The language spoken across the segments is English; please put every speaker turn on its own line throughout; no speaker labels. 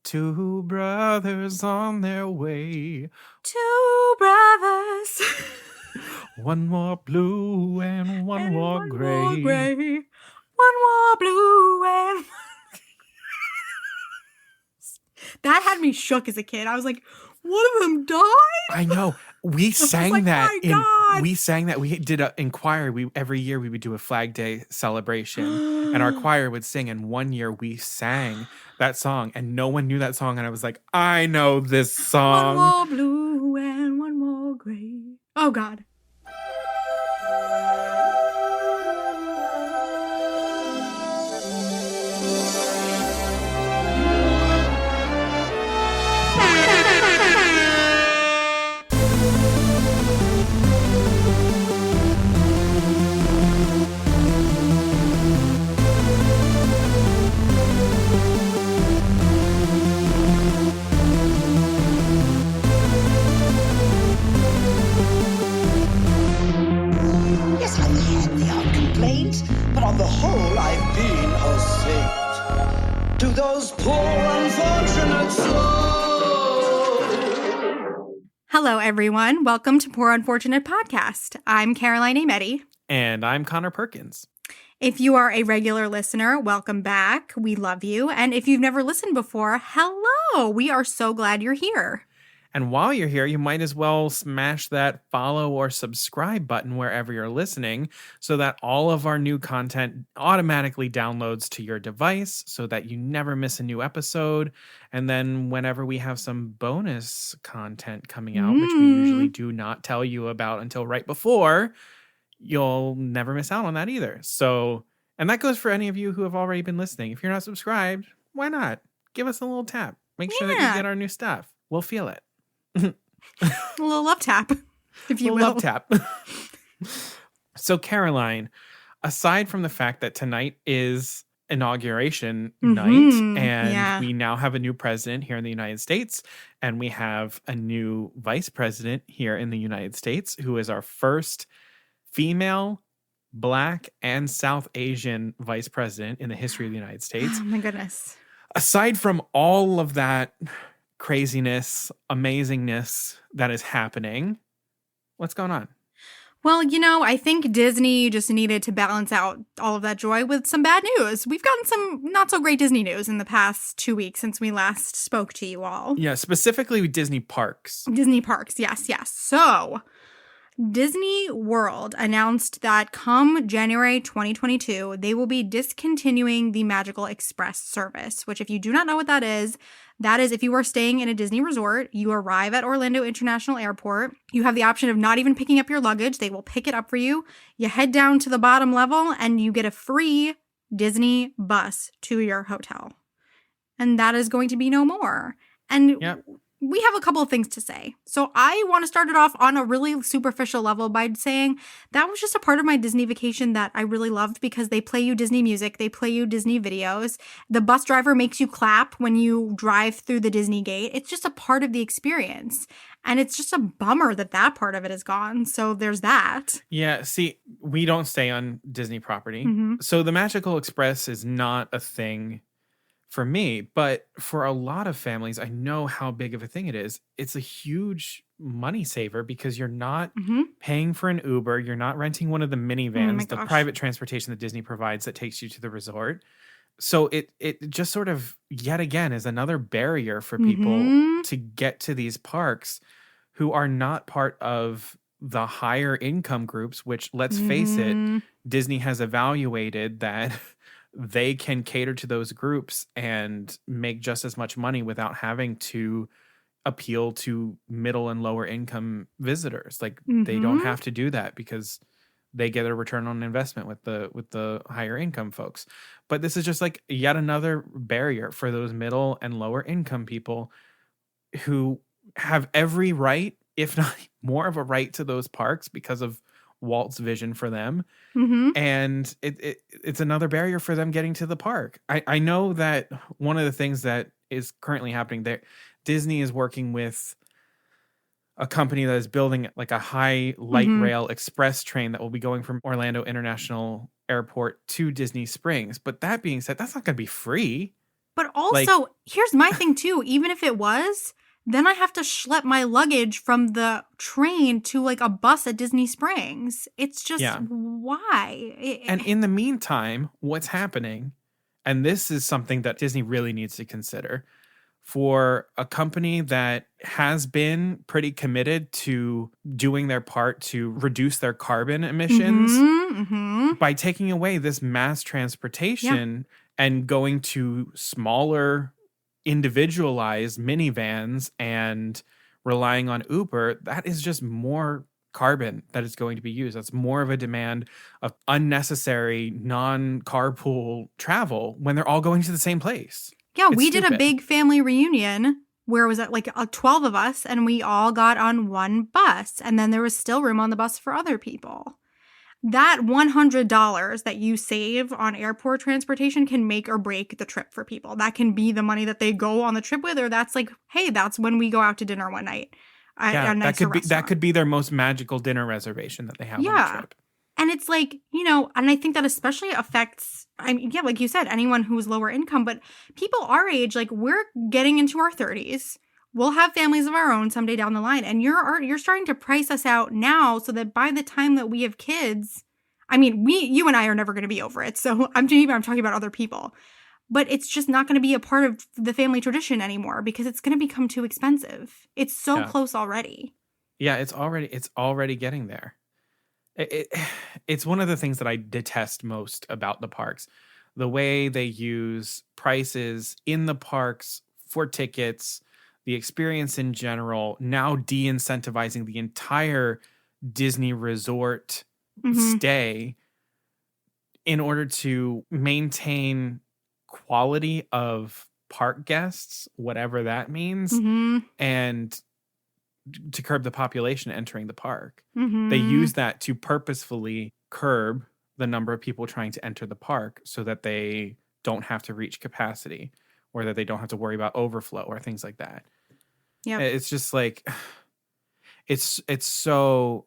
Two brothers on their way.
Two brothers.
One more blue and one more gray.
One more blue and... That had me shook as a kid. I was like, one of them died?
I know. We sang
like,
that.
my God.
We sang that. We did an inquiry. Every year we would do a Flag Day celebration, and our choir would sing. And one year we sang that song, and no one knew that song. And I was like, I know this song.
One more blue and one more gray. Oh, God.
Yes, I've had the odd complaints, but on the whole, I've been a saint. To those poor unfortunate souls.
Hello, everyone. Welcome to Poor Unfortunate Podcast. I'm Caroline Ametti.
And I'm Connor Perkins.
If you are a regular listener, welcome back. We love you. And if you've never listened before, hello. We are so glad you're here.
And while you're here, you might as well smash that follow or subscribe button wherever you're listening so that all of our new content automatically downloads to your device so that you never miss a new episode. And then whenever we have some bonus content coming out, which we usually do not tell you about until right before, you'll never miss out on that either. So, and that goes for any of you who have already been listening. If you're not subscribed, why not? Give us a little tap. Make sure that you get our new stuff. We'll feel it.
A little love tap, if you will.
Love tap. So, Caroline, aside from the fact that tonight is inauguration night and we now have a new president here in the United States, and we have a new vice president here in the United States who is our first female, Black, and South Asian vice president in the history of the United States.
Oh, my goodness.
Aside from all of that craziness, amazingness that is happening, what's going on?
Well, I think Disney just needed to balance out all of that joy with some bad news. We've gotten some not so great Disney news in the past 2 weeks since we last spoke to you all.
Yeah, specifically with Disney parks.
Disney parks, yes. So, Disney World announced that come January 2022, they will be discontinuing the Magical Express service, which if you do not know what that is if you are staying in a Disney resort, you arrive at Orlando International Airport, you have the option of not even picking up your luggage, they will pick it up for you, you head down to the bottom level, and you get a free Disney bus to your hotel. And that is going to be no more. And we have a couple of things to say. So I want to start it off on a really superficial level by saying that was just a part of my Disney vacation that I really loved because they play you Disney music, they play you Disney videos. The bus driver makes you clap when you drive through the Disney gate. It's just a part of the experience. And it's just a bummer that that part of it is gone. So there's that.
Yeah, see, we don't stay on Disney property. So the Magical Express is not a thing for me, but for a lot of families, I know how big of a thing it is. It's a huge money saver because you're not paying for an Uber. You're not renting one of the minivans, the private transportation that Disney provides that takes you to the resort. So it just sort of yet again is another barrier for people to get to these parks who are not part of the higher income groups, which let's face it, Disney has evaluated that they can cater to those groups and make just as much money without having to appeal to middle and lower income visitors. Like they don't have to do that because they get a return on investment with the higher income folks. But this is just like yet another barrier for those middle and lower income people who have every right, if not more of a right, to those parks because of Walt's vision for them. And it's another barrier for them getting to the park. I know that one of the things that is currently happening there, Disney is working with a company that is building like a high light rail express train that will be going from Orlando International Airport to Disney Springs. But that being said, that's not going to be free.
But also, here's my thing too. Even if it was, then I have to schlep my luggage from the train to like a bus at Disney Springs. It's just, why?
And in the meantime, what's happening, and this is something that Disney really needs to consider, for a company that has been pretty committed to doing their part to reduce their carbon emissions by taking away this mass transportation and going to smaller, individualized minivans and relying on Uber, that is just more carbon that is going to be used. That's more of a demand of unnecessary non-carpool travel when they're all going to the same place.
Yeah, we did a big family reunion where it was like 12 of us and we all got on one bus and then there was still room on the bus for other people. That $100 that you save on airport transportation can make or break the trip for people. That can be the money that they go on the trip with, or that's like, hey, that's when we go out to dinner one night.
That could be their most magical dinner reservation that they have on the trip.
And it's like, and I think that especially affects, like you said, anyone who's lower income, but people our age, like we're getting into our 30s. We'll have families of our own someday down the line. And you're starting to price us out now so that by the time that we have kids, you and I are never going to be over it. So I'm talking about other people. But it's just not going to be a part of the family tradition anymore because it's going to become too expensive. It's so close already.
Yeah, it's already getting there. It's one of the things that I detest most about the parks. The way they use prices in the parks for tickets, the experience in general, now de-incentivizing the entire Disney resort stay in order to maintain quality of park guests, whatever that means, and to curb the population entering the park. They use that to purposefully curb the number of people trying to enter the park so that they don't have to reach capacity or that they don't have to worry about overflow or things like that. Yeah, it's just like it's so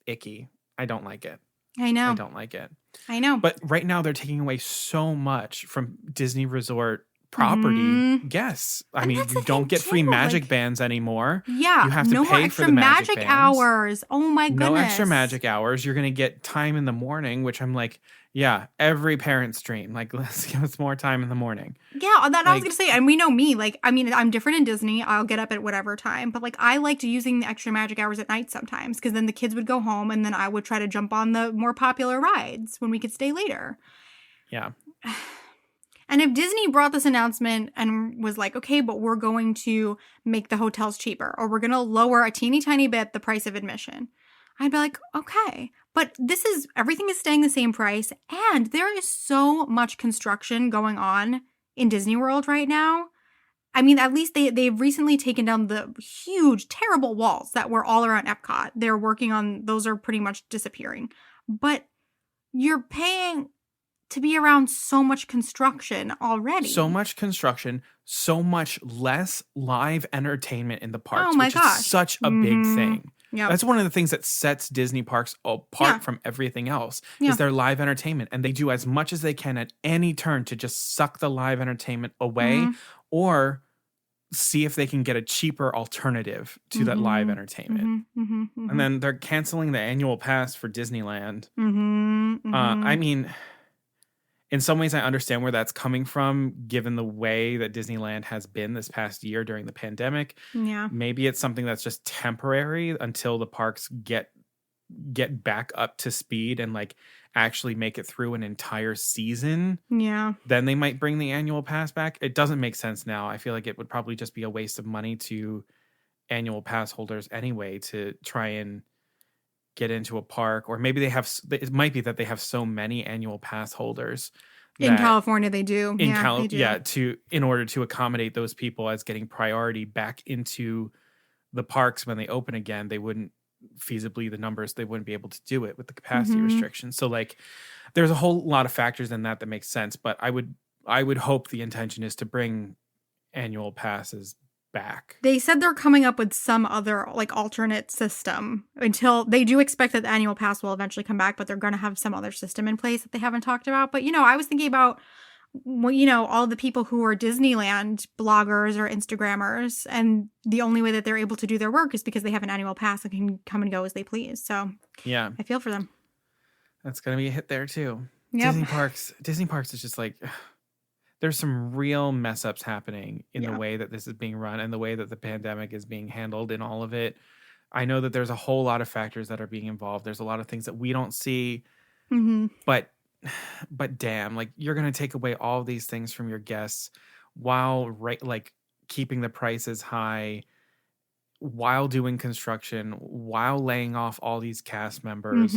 icky. I don't like it.
I know.
I don't like it.
I know.
But right now they're taking away so much from Disney Resort property guests. You don't get free magic bands anymore.
Yeah.
You have to pay for the magic bands.
hours. Oh my goodness.
No extra magic hours. You're going to get time in the morning, which I'm like, yeah, every parent's dream. Like, let's give us more time in the morning.
Yeah, that I was going to say. And we know me. I'm different in Disney. I'll get up at whatever time. But I liked using the extra magic hours at night sometimes because then the kids would go home and then I would try to jump on the more popular rides when we could stay later.
Yeah.
And if Disney brought this announcement and was like, okay, but we're going to make the hotels cheaper or we're going to lower a teeny tiny bit the price of admission, I'd be like, okay. But everything is staying the same price. And there is so much construction going on in Disney World right now. At least they've recently taken down the huge, terrible walls that were all around Epcot. They're working on, those are pretty much disappearing. But you're paying to be around so much construction already.
So much construction, so much less live entertainment in the parks,
oh my
which
gosh.
is such a big thing.
Yep.
That's one of the things that sets Disney parks apart from everything else is their live entertainment. And they do as much as they can at any turn to just suck the live entertainment away or see if they can get a cheaper alternative to that live entertainment. And then they're canceling the annual pass for Disneyland. In some ways, I understand where that's coming from, given the way that Disneyland has been this past year during the pandemic.
Yeah.
Maybe it's something that's just temporary until the parks get back up to speed and actually make it through an entire season.
Yeah.
Then they might bring the annual pass back. It doesn't make sense now. I feel like it would probably just be a waste of money to annual pass holders anyway to try and get into a park, or maybe it might be that they have so many annual pass holders
in California. They do.
They do. In order to accommodate those people as getting priority back into the parks when they open again, they wouldn't feasibly they wouldn't be able to do it with the capacity restrictions. So there's a whole lot of factors in that makes sense, but I would hope the intention is to bring annual passes back.
They said they're coming up with some other alternate system until they do expect that the annual pass will eventually come back, but they're going to have some other system in place that they haven't talked about. But I was thinking about well, all the people who are Disneyland bloggers or Instagrammers, and the only way that they're able to do their work is because they have an annual pass and can come and go as they please. So
yeah,
I feel for them.
That's going to be a hit there too.
Yep.
Disney parks is just like, there's some real mess ups happening in the way that this is being run and the way that the pandemic is being handled in all of it. I know that there's a whole lot of factors that are being involved. There's a lot of things that we don't see, but damn, like, you're going to take away all these things from your guests while keeping the prices high, while doing construction, while laying off all these cast members,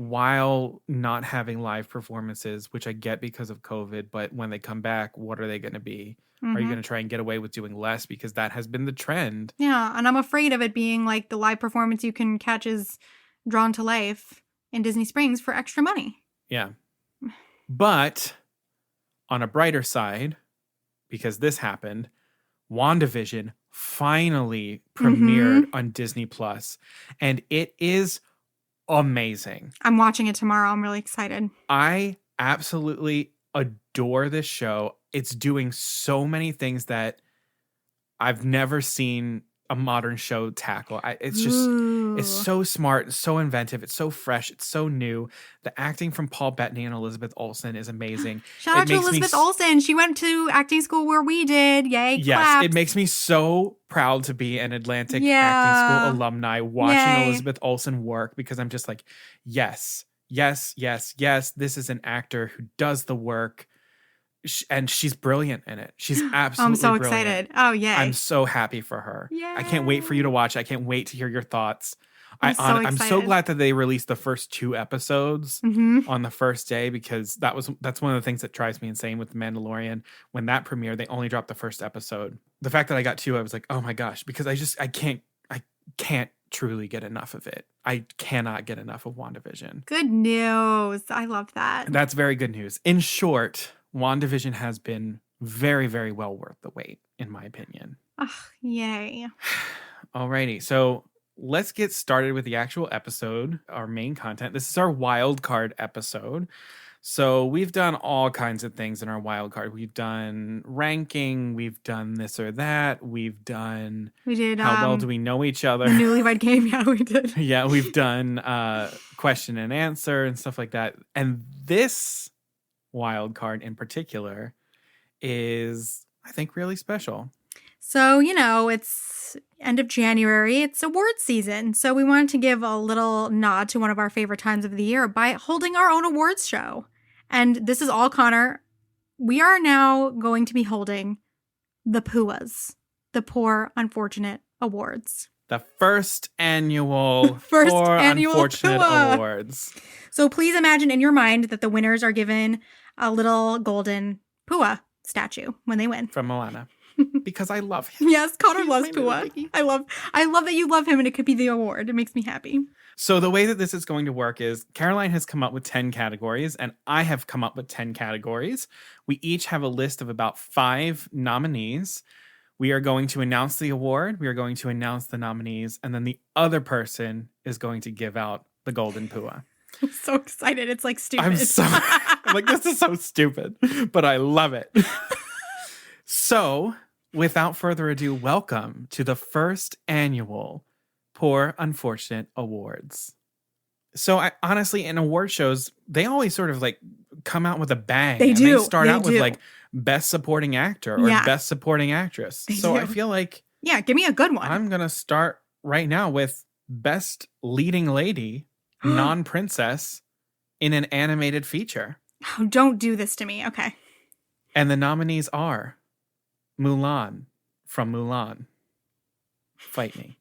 while not having live performances, which I get because of COVID, but when they come back, what are they going to be? Are you going to try and get away with doing less? Because that has been the trend.
Yeah, and I'm afraid of it being like the live performance you can catch is drawn to life in Disney Springs for extra money.
Yeah. But on a brighter side, because this happened, WandaVision finally premiered on Disney Plus, and it is amazing.
I'm watching it tomorrow. I'm really excited.
I absolutely adore this show. It's doing so many things that I've never seen a modern show tackle. It's so smart, it's so inventive, it's so fresh, it's so new. The acting from Paul Bettany and Elizabeth Olsen is amazing.
Shout out to Elizabeth Olsen. She went to acting school where we did. Yay,
yes,
claps.
It makes me so proud to be an Atlantic acting school alumni watching Elizabeth Olsen work, because I'm just like, yes, this is an actor who does the work. And she's brilliant in it. She's absolutely
I'm so
brilliant.
excited. Oh, yay.
I'm so happy for her.
Yay.
I can't wait for you to watch. I can't wait to hear your thoughts.
I'm
so glad that they released the first 2 episodes on the first day, because that's one of the things that drives me insane with The Mandalorian. When that premiered, they only dropped the first episode. The fact that I got 2, I was like, oh my gosh, because I can't truly get enough of it. I cannot get enough of WandaVision.
Good news. I love that.
That's very good news. In short, WandaVision has been very, very well worth the wait, in my opinion.
Oh, yay.
Alrighty, so let's get started with the actual episode, our main content. This is our wild card episode. So we've done all kinds of things in our wild card. We've done ranking, we've done this or that, we did how well do we know each other?
The newlywed game, yeah, we did.
Yeah, we've done question and answer and stuff like that. And this wild card in particular is, I think, really special.
So, it's end of January. It's award season. So we wanted to give a little nod to one of our favorite times of the year by holding our own awards show. And this is all Connor. We are now going to be holding the PUAs, the Poor Unfortunate Awards.
The first annual Poor Unfortunate
PUA.
Awards.
So please imagine in your mind that the winners are given a little golden Pua statue when they win.
From Moana. Because I love him.
Yes, Connor loves Pua. I love that you love him, and it could be the award. It makes me happy.
So the way that this is going to work is Caroline has come up with 10 categories, and I have come up with 10 categories. We each have a list of about 5 nominees. We are going to announce the award. We are going to announce the nominees, and then the other person is going to give out the Golden Pua.
I'm so excited. It's like stupid.
I'm like, this is so stupid, but I love it. So, without further ado, welcome to the first annual Poor Unfortunate Awards. So, I honestly, in award shows, they always sort of like come out with a bang.
They do.
They start out with like Best Supporting Actor or Best Supporting Actress. So, I feel like...
Yeah, give me a good one.
I'm going to start right now with Best Leading Lady, Non-Princess, in an Animated Feature.
Oh, don't do this to me. Okay.
And the nominees are Mulan from Mulan. Fight me.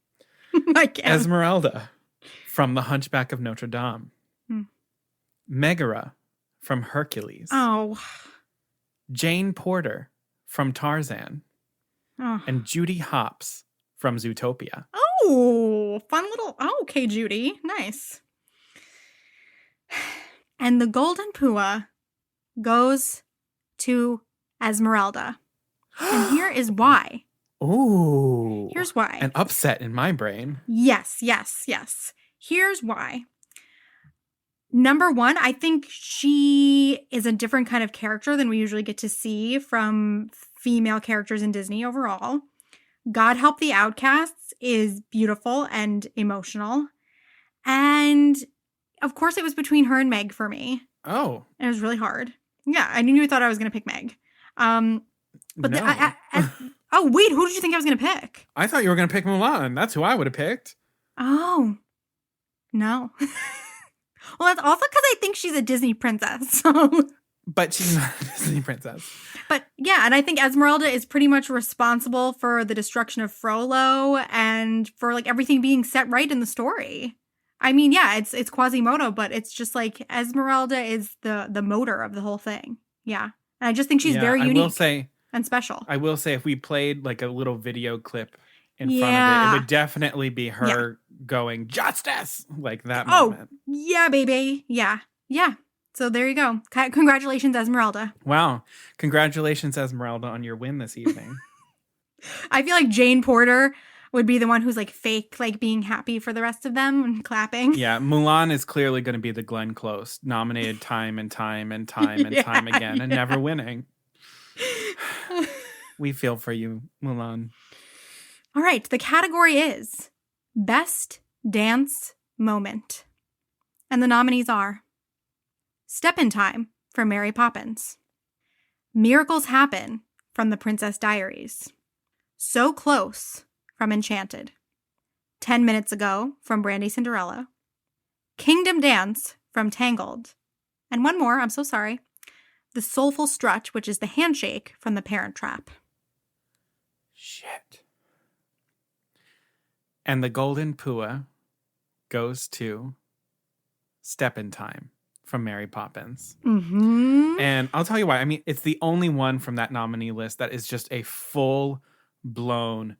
I can't.
Esmeralda from The Hunchback of Notre Dame. Megara from Hercules.
Oh.
Jane Porter from Tarzan.
Oh.
And Judy Hopps from Zootopia.
Oh, fun little... Oh, okay, Judy. Nice. And the Golden Pua goes to Esmeralda. And here is why.
Ooh.
Here's why.
An upset in my brain.
Yes. Here's why. Number one, I think she is a different kind of character than we usually get to see from female characters in Disney overall. God Help the Outcasts is beautiful and emotional. And of course, it was between her and Meg for me.
Oh.
And it was really hard. Yeah, I knew you thought I was going to pick Meg. But
no.
Oh, wait, who did you think I was going to pick?
I thought you were going to pick Mulan. That's who I would have picked.
Oh, no. Well, that's also because I think she's a Disney princess. So.
But she's not a Disney princess.
But yeah, and I think Esmeralda is pretty much responsible for the destruction of Frollo and for like everything being set right in the story. I mean, yeah, it's Quasimodo, but it's just like Esmeralda is the motor of the whole thing. Yeah. And I just think she's very unique and special.
I will say if we played like a little video clip in front of it would definitely be her going, justice! Like that moment.
Oh, yeah, baby. Yeah. Yeah. So there you go. Congratulations, Esmeralda.
Wow. Congratulations, Esmeralda, on your win this evening.
I feel like Jane Porter would be the one who's like fake, like being happy for the rest of them and clapping.
Yeah, Mulan is clearly going to be the Glenn Close, nominated time and time and time and time again and never winning. We feel for you, Mulan.
All right, the category is Best Dance Moment. And the nominees are Step in Time from Mary Poppins, Miracles Happen from The Princess Diaries, So Close from Enchanted, 10 Minutes Ago from Brandy Cinderella, Kingdom Dance from Tangled, and one more, I'm so sorry, The Soulful Strut, which is the handshake from The Parent Trap.
Shit. And the Golden Pua goes to Step in Time from Mary Poppins.
Mm-hmm.
And I'll tell you why. I mean, it's the only one from that nominee list that is just a full-blown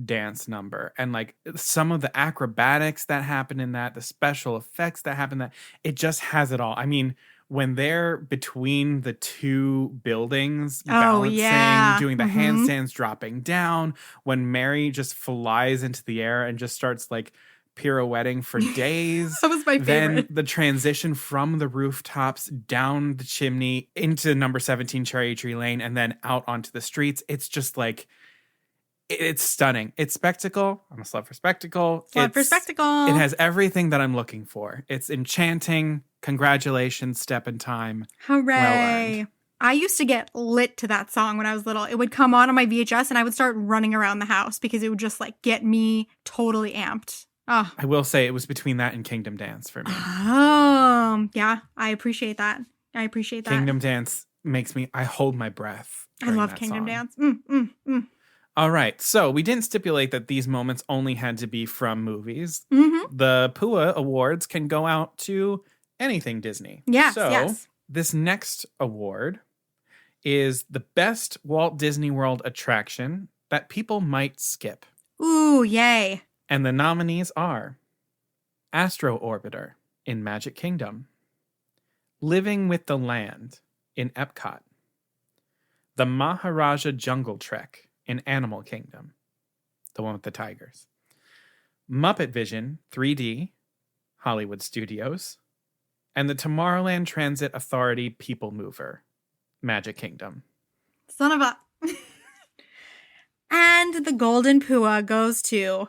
dance number. And like some of the acrobatics that happen in that, the special effects that happen in that, it just has it all. I mean, when they're between the two buildings, balancing, doing the handstands, dropping down, when Mary just flies into the air and just starts like pirouetting for days.
That was my favorite.
Then the transition from the rooftops down the chimney into number 17 Cherry Tree Lane and then out onto the streets. It's just like, it's stunning. It's spectacle. I'm a slut for spectacle.
Slut for spectacle.
It has everything that I'm looking for. It's enchanting. Congratulations, Step in Time.
Hooray.
Well,
I used to get lit to that song when I was little. It would come on my VHS and I would start running around the house because it would just like get me totally amped. Oh.
I will say it was between that and Kingdom Dance for me.
Yeah, I appreciate that.
Kingdom Dance makes me, I hold my breath.
I love Kingdom Dance.
All right. So we didn't stipulate that these moments only had to be from movies.
Mm-hmm.
The PUA awards can go out to anything Disney.
Yes,
so
yes.
This next award is the best Walt Disney World attraction that people might skip.
Ooh, yay.
And the nominees are Astro Orbiter in Magic Kingdom, Living with the Land in Epcot, the Maharaja Jungle Trek in Animal Kingdom, the one with the tigers, Muppet Vision 3D, Hollywood Studios, and the Tomorrowland Transit Authority People Mover, Magic Kingdom.
Son of a... And the Golden Pua goes to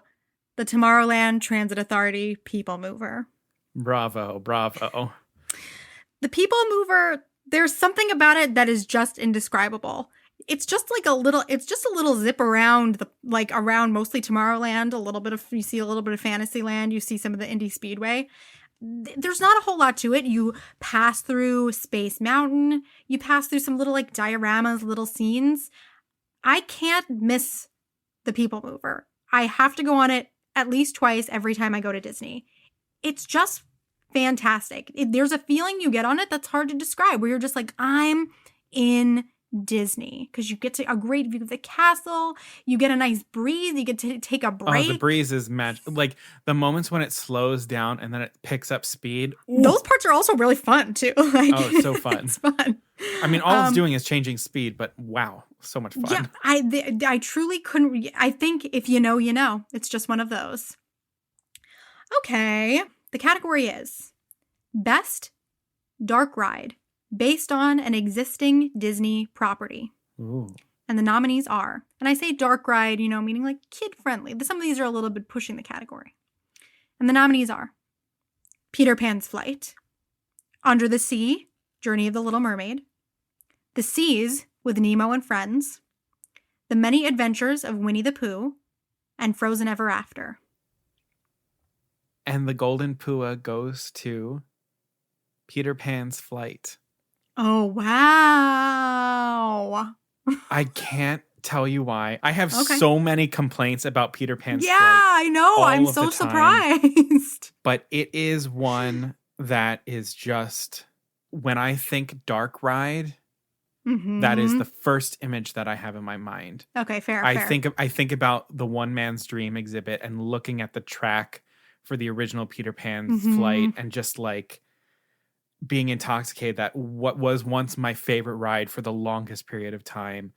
the Tomorrowland Transit Authority People Mover.
Bravo, bravo.
The People Mover, there's something about it that is just indescribable. It's just like a little zip around around mostly Tomorrowland, you see a little bit of Fantasyland, you see some of the Indy Speedway. There's not a whole lot to it. You pass through Space Mountain, you pass through some little like dioramas, little scenes. I can't miss the People Mover. I have to go on it at least twice every time I go to Disney. It's just fantastic. There's a feeling you get on it that's hard to describe, where you're just like, I'm in Disney, because you get a great view of the castle, you get a nice breeze, you get to take a break.
Oh, the breeze is magic. Like the moments when it slows down and then it picks up speed.
Those parts are also really fun too.
It's so fun.
It's fun.
I mean, all it's doing is changing speed, but wow, so much fun.
Yeah, I truly couldn't. I think if you know, you know. It's just one of those. Okay, the category is Best dark ride based on an existing Disney property.
Ooh.
And the nominees are, and I say dark ride, meaning like kid-friendly. Some of these are a little bit pushing the category. And the nominees are Peter Pan's Flight, Under the Sea, Journey of the Little Mermaid, The Seas with Nemo and Friends, The Many Adventures of Winnie the Pooh, and Frozen Ever After.
And the Golden Pua goes to Peter Pan's Flight.
Oh, wow.
I can't tell you why. I have so many complaints about Peter Pan's Flight.
Yeah, I know. I'm so surprised.
But it is one that is just, when I think dark ride, that is the first image that I have in my mind.
Okay, fair.
I think about the One Man's Dream exhibit and looking at the track for the original Peter Pan's Flight and just like being intoxicated that what was once my favorite ride for the longest period of time.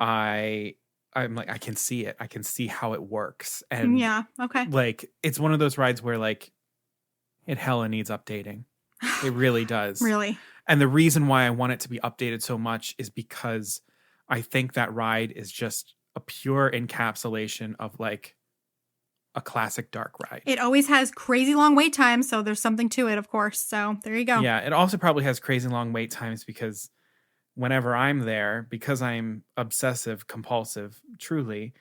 I'm like, I can see it. I can see how it works. And
yeah, okay.
Like, it's one of those rides where like it hella needs updating. It really does.
Really.
And the reason why I want it to be updated so much is because I think that ride is just a pure encapsulation of like a classic dark ride.
It always has crazy long wait times, so there's something to it, of course. So there you go.
Yeah, it also probably has crazy long wait times because whenever I'm there, because I'm obsessive compulsive, truly,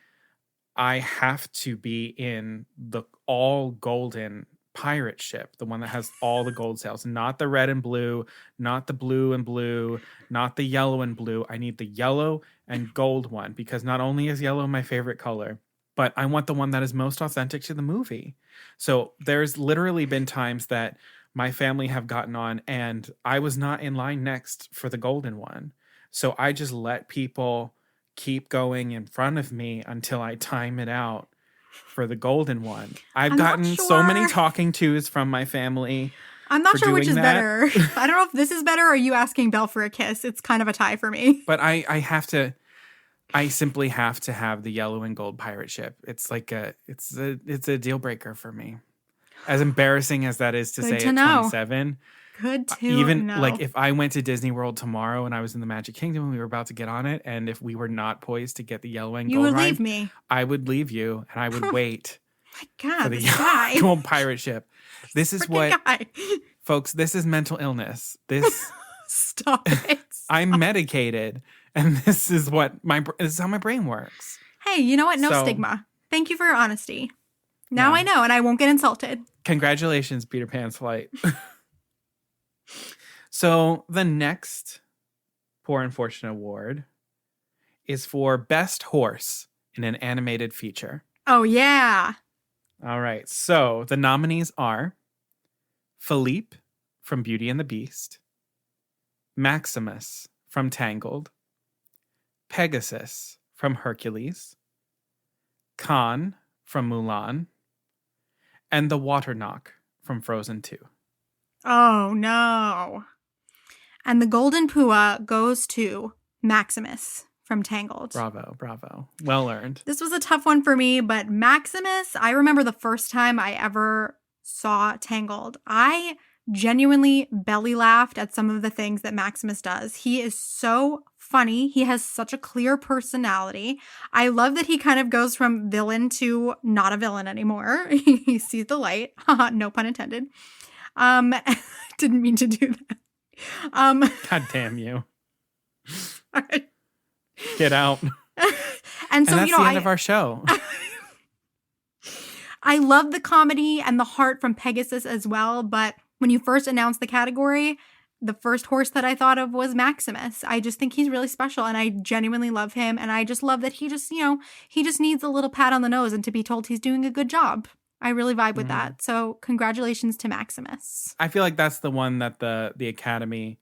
I have to be in the all golden pirate ship, the one that has all the gold sails, not the red and blue, not the blue and blue, not the yellow and blue. I need the yellow and gold one because not only is yellow my favorite color, but I want the one that is most authentic to the movie. So there's literally been times that my family have gotten on and I was not in line next for the golden one. So I just let people keep going in front of me until I time it out for the golden one. I've gotten so many talking tos from my family.
I'm not sure which is better. I don't know if this is better or you asking Belle for a kiss. It's kind of a tie for me.
But I simply have to have the yellow and gold pirate ship. It's like it's a deal breaker for me. As embarrassing as that is to say at 27.
Good to
even
know.
Like if I went to Disney World tomorrow and I was in the Magic Kingdom and we were about to get on it, and if we were not poised to get the yellow and gold
you would
ride,
leave me.
I would leave you and I would wait
My God,
for the
this guy.
yellow and gold pirate ship. This is folks, this is mental illness. This
Stop it.
I'm medicated, and this is how my brain works.
Hey, you know what? No stigma. Thank you for your honesty. Now I know, and I won't get insulted.
Congratulations, Peter Pan's Flight. So the next Poor Unfortunate Award is for Best Horse in an Animated Feature.
Oh, yeah.
All right. So the nominees are Philippe from Beauty and the Beast, Maximus from Tangled, Pegasus from Hercules, Khan from Mulan, and the Waterknock from Frozen 2.
Oh, no. And the Golden Pua goes to Maximus from Tangled.
Bravo. Well earned.
This was a tough one for me, but Maximus, I remember the first time I ever saw Tangled. I genuinely belly laughed at some of the things that Maximus does. He is so funny. He has such a clear personality. I love that he kind of goes from villain to not a villain anymore. He sees the light. No pun intended. Didn't mean to do that.
God damn you.
All right.
Get out.
And so,
that's the end of our show.
I love the comedy and the heart from Pegasus as well, but when you first announced the category, the first horse that I thought of was Maximus. I just think he's really special and I genuinely love him. And I just love that he just needs a little pat on the nose and to be told he's doing a good job. I really vibe with that. So congratulations to Maximus.
I feel like that's the one that the Academy,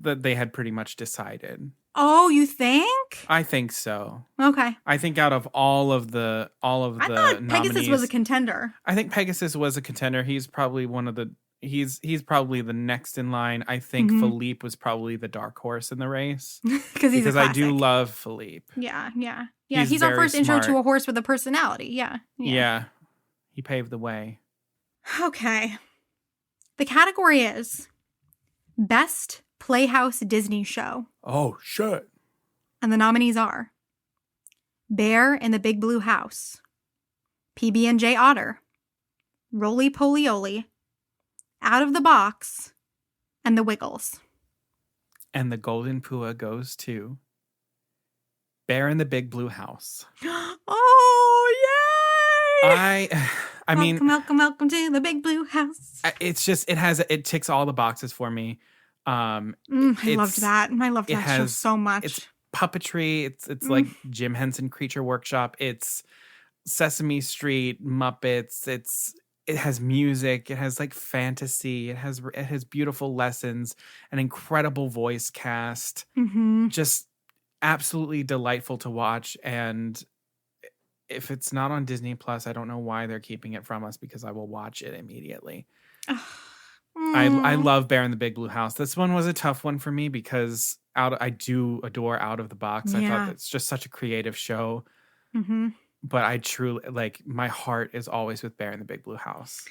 that they had pretty much decided.
Oh, you think?
I think so.
Okay.
I think out of all of the
I thought Pegasus
nominees,
was a contender.
I think Pegasus was a contender. He's probably he's probably the next in line. I think Philippe was probably the dark horse in the race. because I do love Philippe.
Yeah. He's our first intro to a horse with a personality. Yeah.
Yeah. He paved the way.
Okay. The category is Best Playhouse Disney Show.
Oh, shit.
And the nominees are Bear in the Big Blue House, PB&J Otter, Roly Poly Oly, Out of the Box, and The Wiggles.
And the Golden Pua goes to Bear in the Big Blue House.
Oh, yay!
I mean,
welcome to the Big Blue House.
It's just it ticks all the boxes for me.
I loved that. I loved that show so much.
It's puppetry. It's like Jim Henson Creature Workshop. It's Sesame Street, Muppets. It has music. It has like fantasy. It has beautiful lessons, an incredible voice cast. Just absolutely delightful to watch. And if it's not on Disney Plus, I don't know why they're keeping it from us, because I will watch it immediately. I love Bear in the Big Blue House. This one was a tough one for me because I do adore Out of the Box. I thought it's just such a creative show. But I truly, like, my heart is always with Bear in the Big Blue House.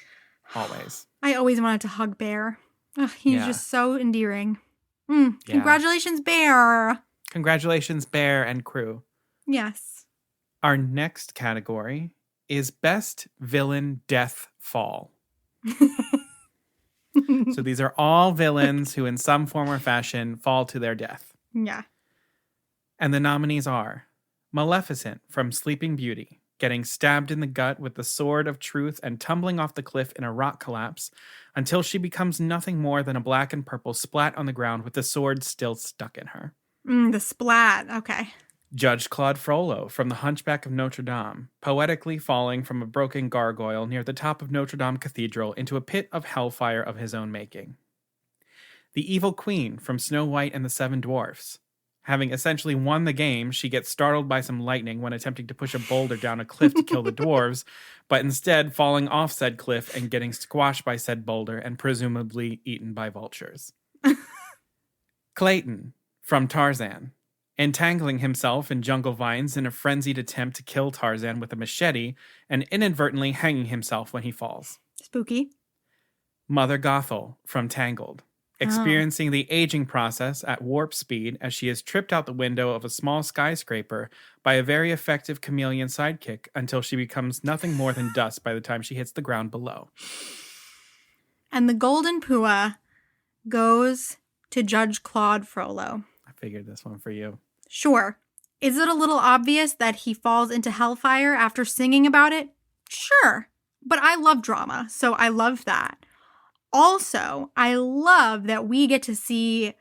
Always.
I always wanted to hug Bear. He's just so endearing. Congratulations, Bear.
Congratulations, Bear and crew.
Yes.
Our next category is Best Villain Death Fall. So these are all villains who in some form or fashion fall to their death.
Yeah.
And the nominees are Maleficent from Sleeping Beauty, getting stabbed in the gut with the sword of truth and tumbling off the cliff in a rock collapse until she becomes nothing more than a black and purple splat on the ground with the sword still stuck in her.
The splat. Okay.
Judge Claude Frollo from The Hunchback of Notre Dame, poetically falling from a broken gargoyle near the top of Notre Dame Cathedral into a pit of hellfire of his own making. The Evil Queen from Snow White and the Seven Dwarfs. Having essentially won the game, she gets startled by some lightning when attempting to push a boulder down a cliff to kill the dwarves, but instead falling off said cliff and getting squashed by said boulder and presumably eaten by vultures. Clayton from Tarzan, entangling himself in jungle vines in a frenzied attempt to kill Tarzan with a machete and inadvertently hanging himself when he falls.
Spooky.
Mother Gothel from Tangled, experiencing the aging process at warp speed as she is tripped out the window of a small skyscraper by a very effective chameleon sidekick until she becomes nothing more than dust by the time she hits the ground below.
And the Golden Pua goes to Judge Claude Frollo.
I figured this one for you.
Sure. Is it a little obvious that he falls into hellfire after singing about it? Sure. But I love drama, so I love that. Also, I love that we get to see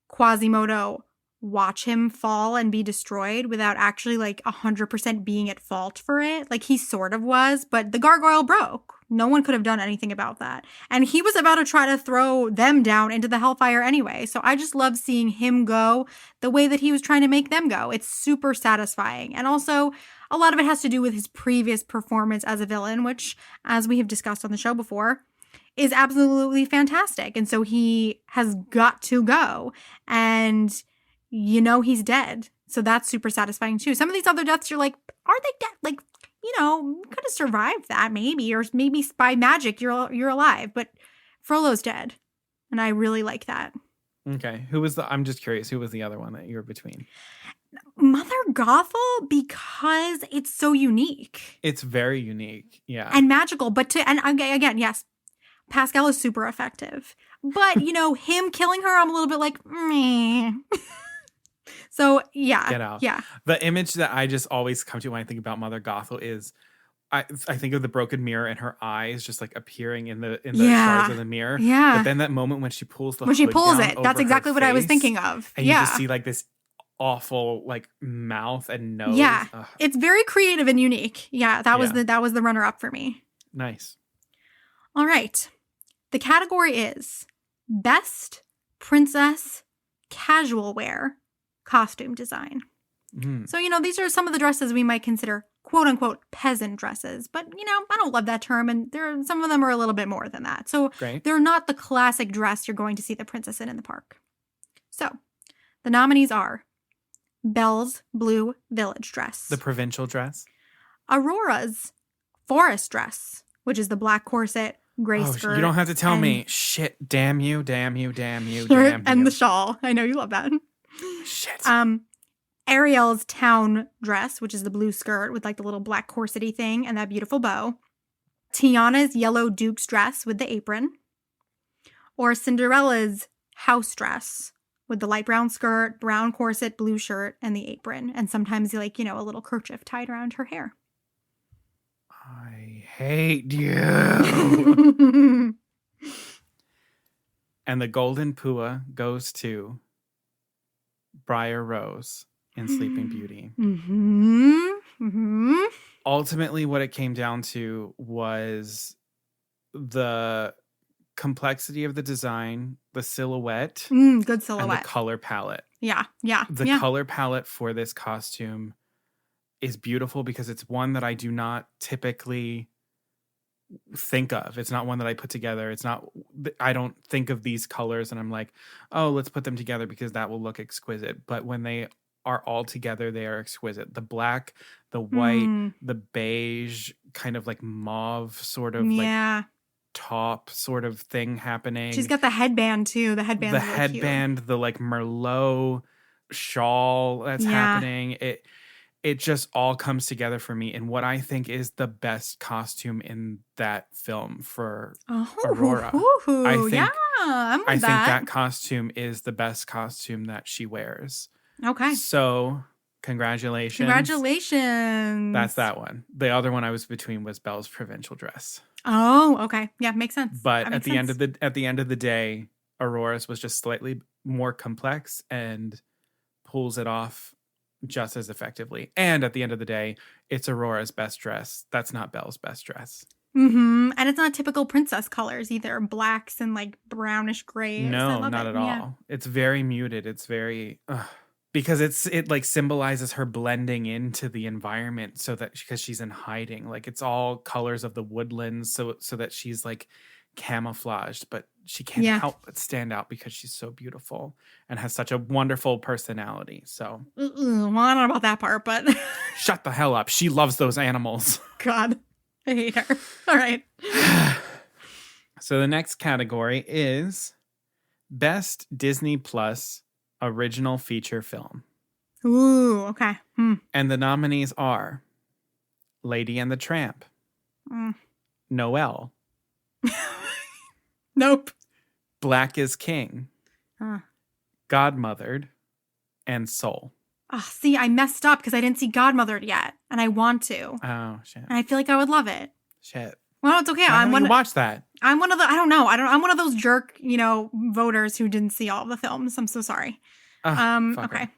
Quasimodo watch him fall and be destroyed without actually like 100% being at fault for it. Like he sort of was, but the gargoyle broke. No one could have done anything about that. And he was about to try to throw them down into the hellfire anyway. So I just love seeing him go the way that he was trying to make them go. It's super satisfying. And also, a lot of it has to do with his previous performance as a villain, which, as we have discussed on the show before, is absolutely fantastic. And so he has got to go. And you know he's dead. So that's super satisfying too. Some of these other deaths, you're like, are they dead? Like, you know, could have survived that maybe, or maybe by magic you're alive. But Frollo's dead. And I really like that.
Okay. I'm just curious, who was the other one that you were between?
Mother Gothel, because it's so unique.
It's very unique. Yeah.
And magical. And again, yes, Pascal is super effective. But, you know, him killing her, I'm a little bit like, meh. So, yeah.
Get out.
Yeah.
The image that I just always come to when I think about Mother Gothel is I think of the broken mirror and her eyes just like appearing in the shards of the mirror.
Yeah.
But then that moment when she pulls the
when she
hood
pulls
down
it, that's exactly what I was thinking of.
And you just see like this awful like mouth and nose.
Yeah.
Ugh.
It's very creative and unique. Yeah, that was the runner up for me.
Nice.
All right. The category is Best Princess Casual Wear Costume Design. So, you know, these are some of the dresses we might consider quote unquote peasant dresses, but you know, I don't love that term, and some of them are a little bit more than that. So they're not the classic dress you're going to see the princess in the park. So the nominees are Belle's Blue Village Dress,
the provincial dress,
Aurora's Forest Dress, which is the black corset, gray
Oh,
skirt.
you don't have to tell me. Shit. Damn you. Damn you. Damn you. Damn
And
you.
the shawl. I know you love that.
Shit.
Ariel's town dress, which is the blue skirt with like the little black corsety thing and that beautiful bow. Tiana's yellow Duke's dress with the apron. Or Cinderella's house dress with the light brown skirt, brown corset, blue shirt, and the apron. And sometimes like, a little kerchief tied around her hair.
I hate you. And the Golden Pua goes to Briar Rose in Sleeping Beauty. Ultimately, what it came down to was the complexity of the design, the silhouette.
Good silhouette.
And the color palette.
Yeah.
The color palette for this costume is beautiful because it's one that I do not typically think of. It's not one that I put together. I don't think of these colors and I'm like, oh, let's put them together because that will look exquisite. But when they are all together, they are exquisite. The black, the white, the beige, kind of like mauve sort of like top sort of thing happening.
She's got the headband too. The headband.
The headband, the like Merlot shawl that's happening. It just all comes together for me in what I think is the best costume in that film for Aurora.
I'm with
I think that costume is the best costume that she wears.
Okay.
So, congratulations.
Congratulations.
That's that one. The other one I was between was Belle's provincial dress.
Oh, okay. Yeah, makes sense.
But at the end of the day, Aurora's was just slightly more complex and pulls it off just as effectively. And at the end of the day, it's Aurora's best dress. That's not Belle's best dress.
And it's not typical princess colors either. Blacks and like brownish grays.
No, not at all.
Yeah.
It's very muted. It's very because it like symbolizes her blending into the environment because she's in hiding. Like it's all colors of the woodlands so that she's like camouflaged, but she can't help but stand out because she's so beautiful and has such a wonderful personality. So
well, I don't know about that part, but
shut the hell up. She loves those animals.
God, I hate her. All right.
So the next category is Best Disney Plus Original Feature Film.
Ooh, okay.
And the nominees are Lady and the Tramp, Noelle,
Nope,
Black is King, Godmothered, and Soul.
Oh, see, I messed up because I didn't see Godmothered yet, and I want to.
Oh, shit.
And I feel like I would love it.
Shit.
Well, it's okay.
Watch that.
I'm one of the. I don't know. I'm one of those jerk, voters who didn't see all of the films. I'm so sorry. Okay.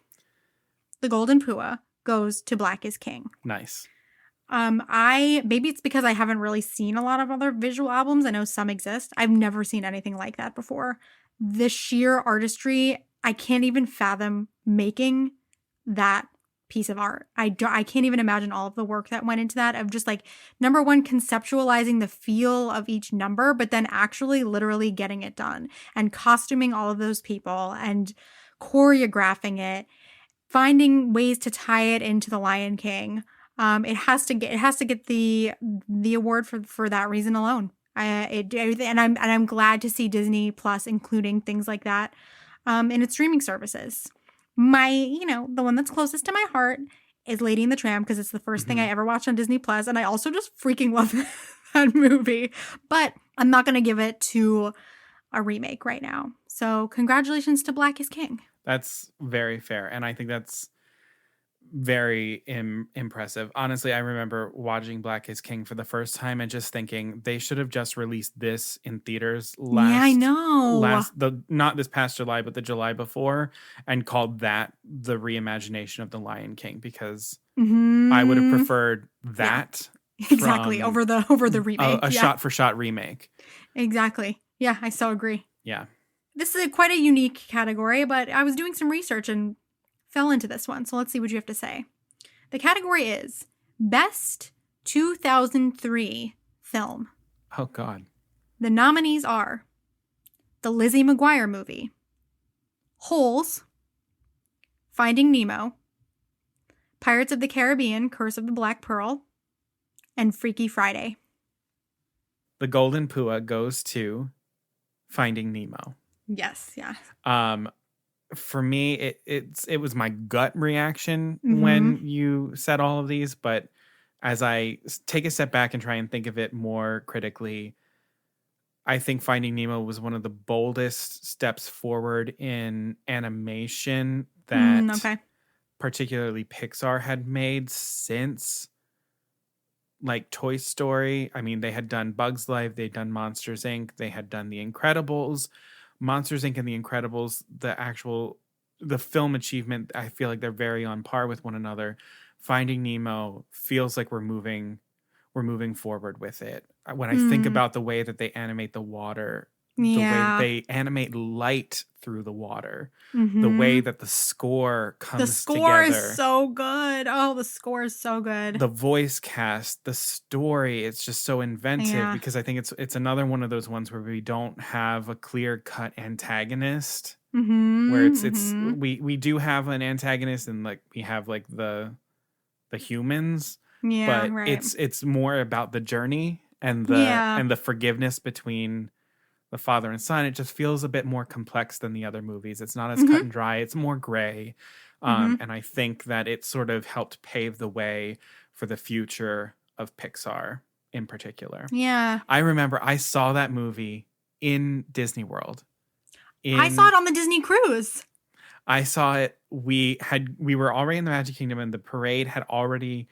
The Golden Pua goes to Black is King.
Nice.
Maybe it's because I haven't really seen a lot of other visual albums. I know some exist. I've never seen anything like that before. The sheer artistry, I can't even fathom making that piece of art. I can't even imagine all of the work that went into that of just like, number one, conceptualizing the feel of each number, but then actually literally getting it done and costuming all of those people and choreographing it, finding ways to tie it into the Lion King. It has to get the award for that reason alone. I'm glad to see Disney Plus including things like that in its streaming services. The one that's closest to my heart is Lady and the Tramp because it's the first thing I ever watched on Disney Plus, and I also just freaking love that movie. But I'm not going to give it to a remake right now. So congratulations to Black is King.
That's very fair, and I think that's very impressive. Honestly, I remember watching Black is King for the first time and just thinking they should have just released this in theaters not this past July, but the July before, and called that the reimagination of the Lion King, because I would have preferred that
exactly over the remake,
a shot for shot remake.
Exactly. Yeah, I so agree.
Yeah.
This is quite a unique category, but I was doing some research and fell into this one, so let's see what you have to say. The category is Best 2003 Film.
Oh, God.
The nominees are The Lizzie McGuire Movie, Holes, Finding Nemo, Pirates of the Caribbean, Curse of the Black Pearl, and Freaky Friday.
The Golden Pua goes to Finding Nemo.
Yes, yeah.
For me, it was my gut reaction when you said all of these, but as I take a step back and try and think of it more critically, I think Finding Nemo was one of the boldest steps forward in animation that particularly Pixar had made since like Toy Story. I mean, they had done Bugs Life, they'd done Monsters Inc., they had done The Incredibles. Monsters Inc. and The Incredibles, the film achievement, I feel like they're very on par with one another. Finding Nemo feels like we're moving forward with it. When I think about the way that they animate the water, the way that they animate light through the water, the way that the score comes together.
The score is so good. Oh, the score is so good.
The voice cast, the story, it's just so inventive because I think it's another one of those ones where we don't have a clear-cut antagonist. Where we do have an antagonist and like we have like the humans. Yeah, but it's more about the journey and the forgiveness between the father and son. It just feels a bit more complex than the other movies. It's not as cut and dry. It's more gray. And I think that it sort of helped pave the way for the future of Pixar in particular.
Yeah.
I remember I saw that movie in Disney World.
I saw it on the Disney cruise.
I saw it. We were already in the Magic Kingdom and the parade had already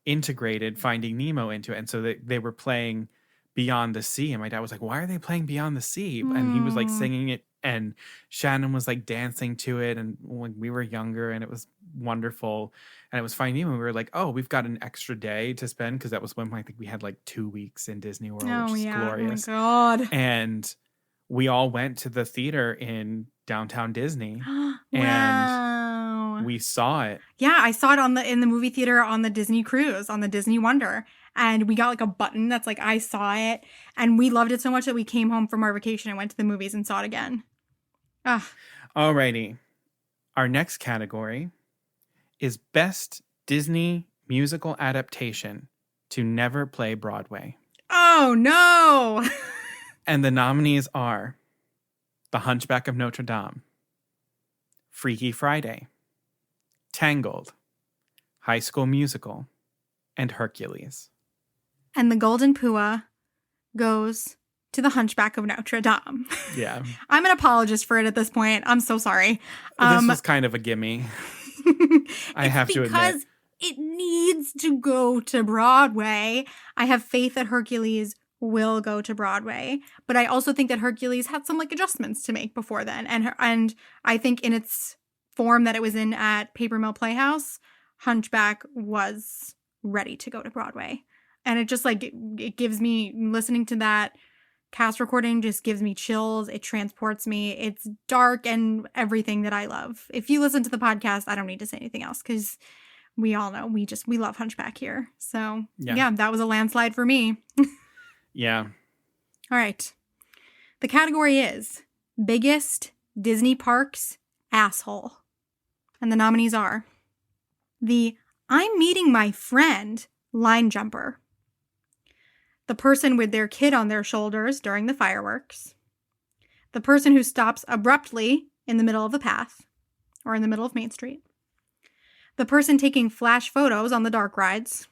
integrated Finding Nemo into it. And so they were playing Beyond the Sea. And my dad was like, why are they playing Beyond the Sea? And he was like singing it and Shannon was like dancing to it. And when we were younger and it was wonderful and it was Finding Nemo, we were like, oh, we've got an extra day to spend. Cause that was when I think we had like 2 weeks in Disney World, which is glorious.
Oh my God.
And we all went to the theater in downtown Disney.
And
we saw it.
Yeah, I saw it in the movie theater on the Disney cruise, on the Disney Wonder. And we got like a button that's like, I saw it. And we loved it so much that we came home from our vacation and went to the movies and saw it again.
Alrighty. Our next category is Best Disney Musical Adaptation to Never Play Broadway.
Oh, no!
And the nominees are The Hunchback of Notre Dame, Freaky Friday, Tangled, High School Musical, and Hercules.
And the Golden Pua goes to The Hunchback of Notre Dame.
Yeah.
I'm an apologist for it at this point. I'm so sorry.
This was kind of a gimme. I have to admit.
Because it needs to go to Broadway. I have faith that Hercules will go to Broadway, but I also think that Hercules had some like adjustments to make before then, and I think in its form that it was in at Paper Mill Playhouse, Hunchback was ready to go to Broadway, and it just like it gives me, listening to that cast recording just gives me chills. It transports me. It's dark and everything that I love. If you listen to the podcast, I don't need to say anything else because we all know we love Hunchback here. So yeah, that was a landslide for me.
Yeah.
All right. The category is Biggest Disney Parks Asshole. And the nominees are the I'm Meeting My Friend line jumper, the person with their kid on their shoulders during the fireworks, the person who stops abruptly in the middle of the path or in the middle of Main Street, the person taking flash photos on the dark rides,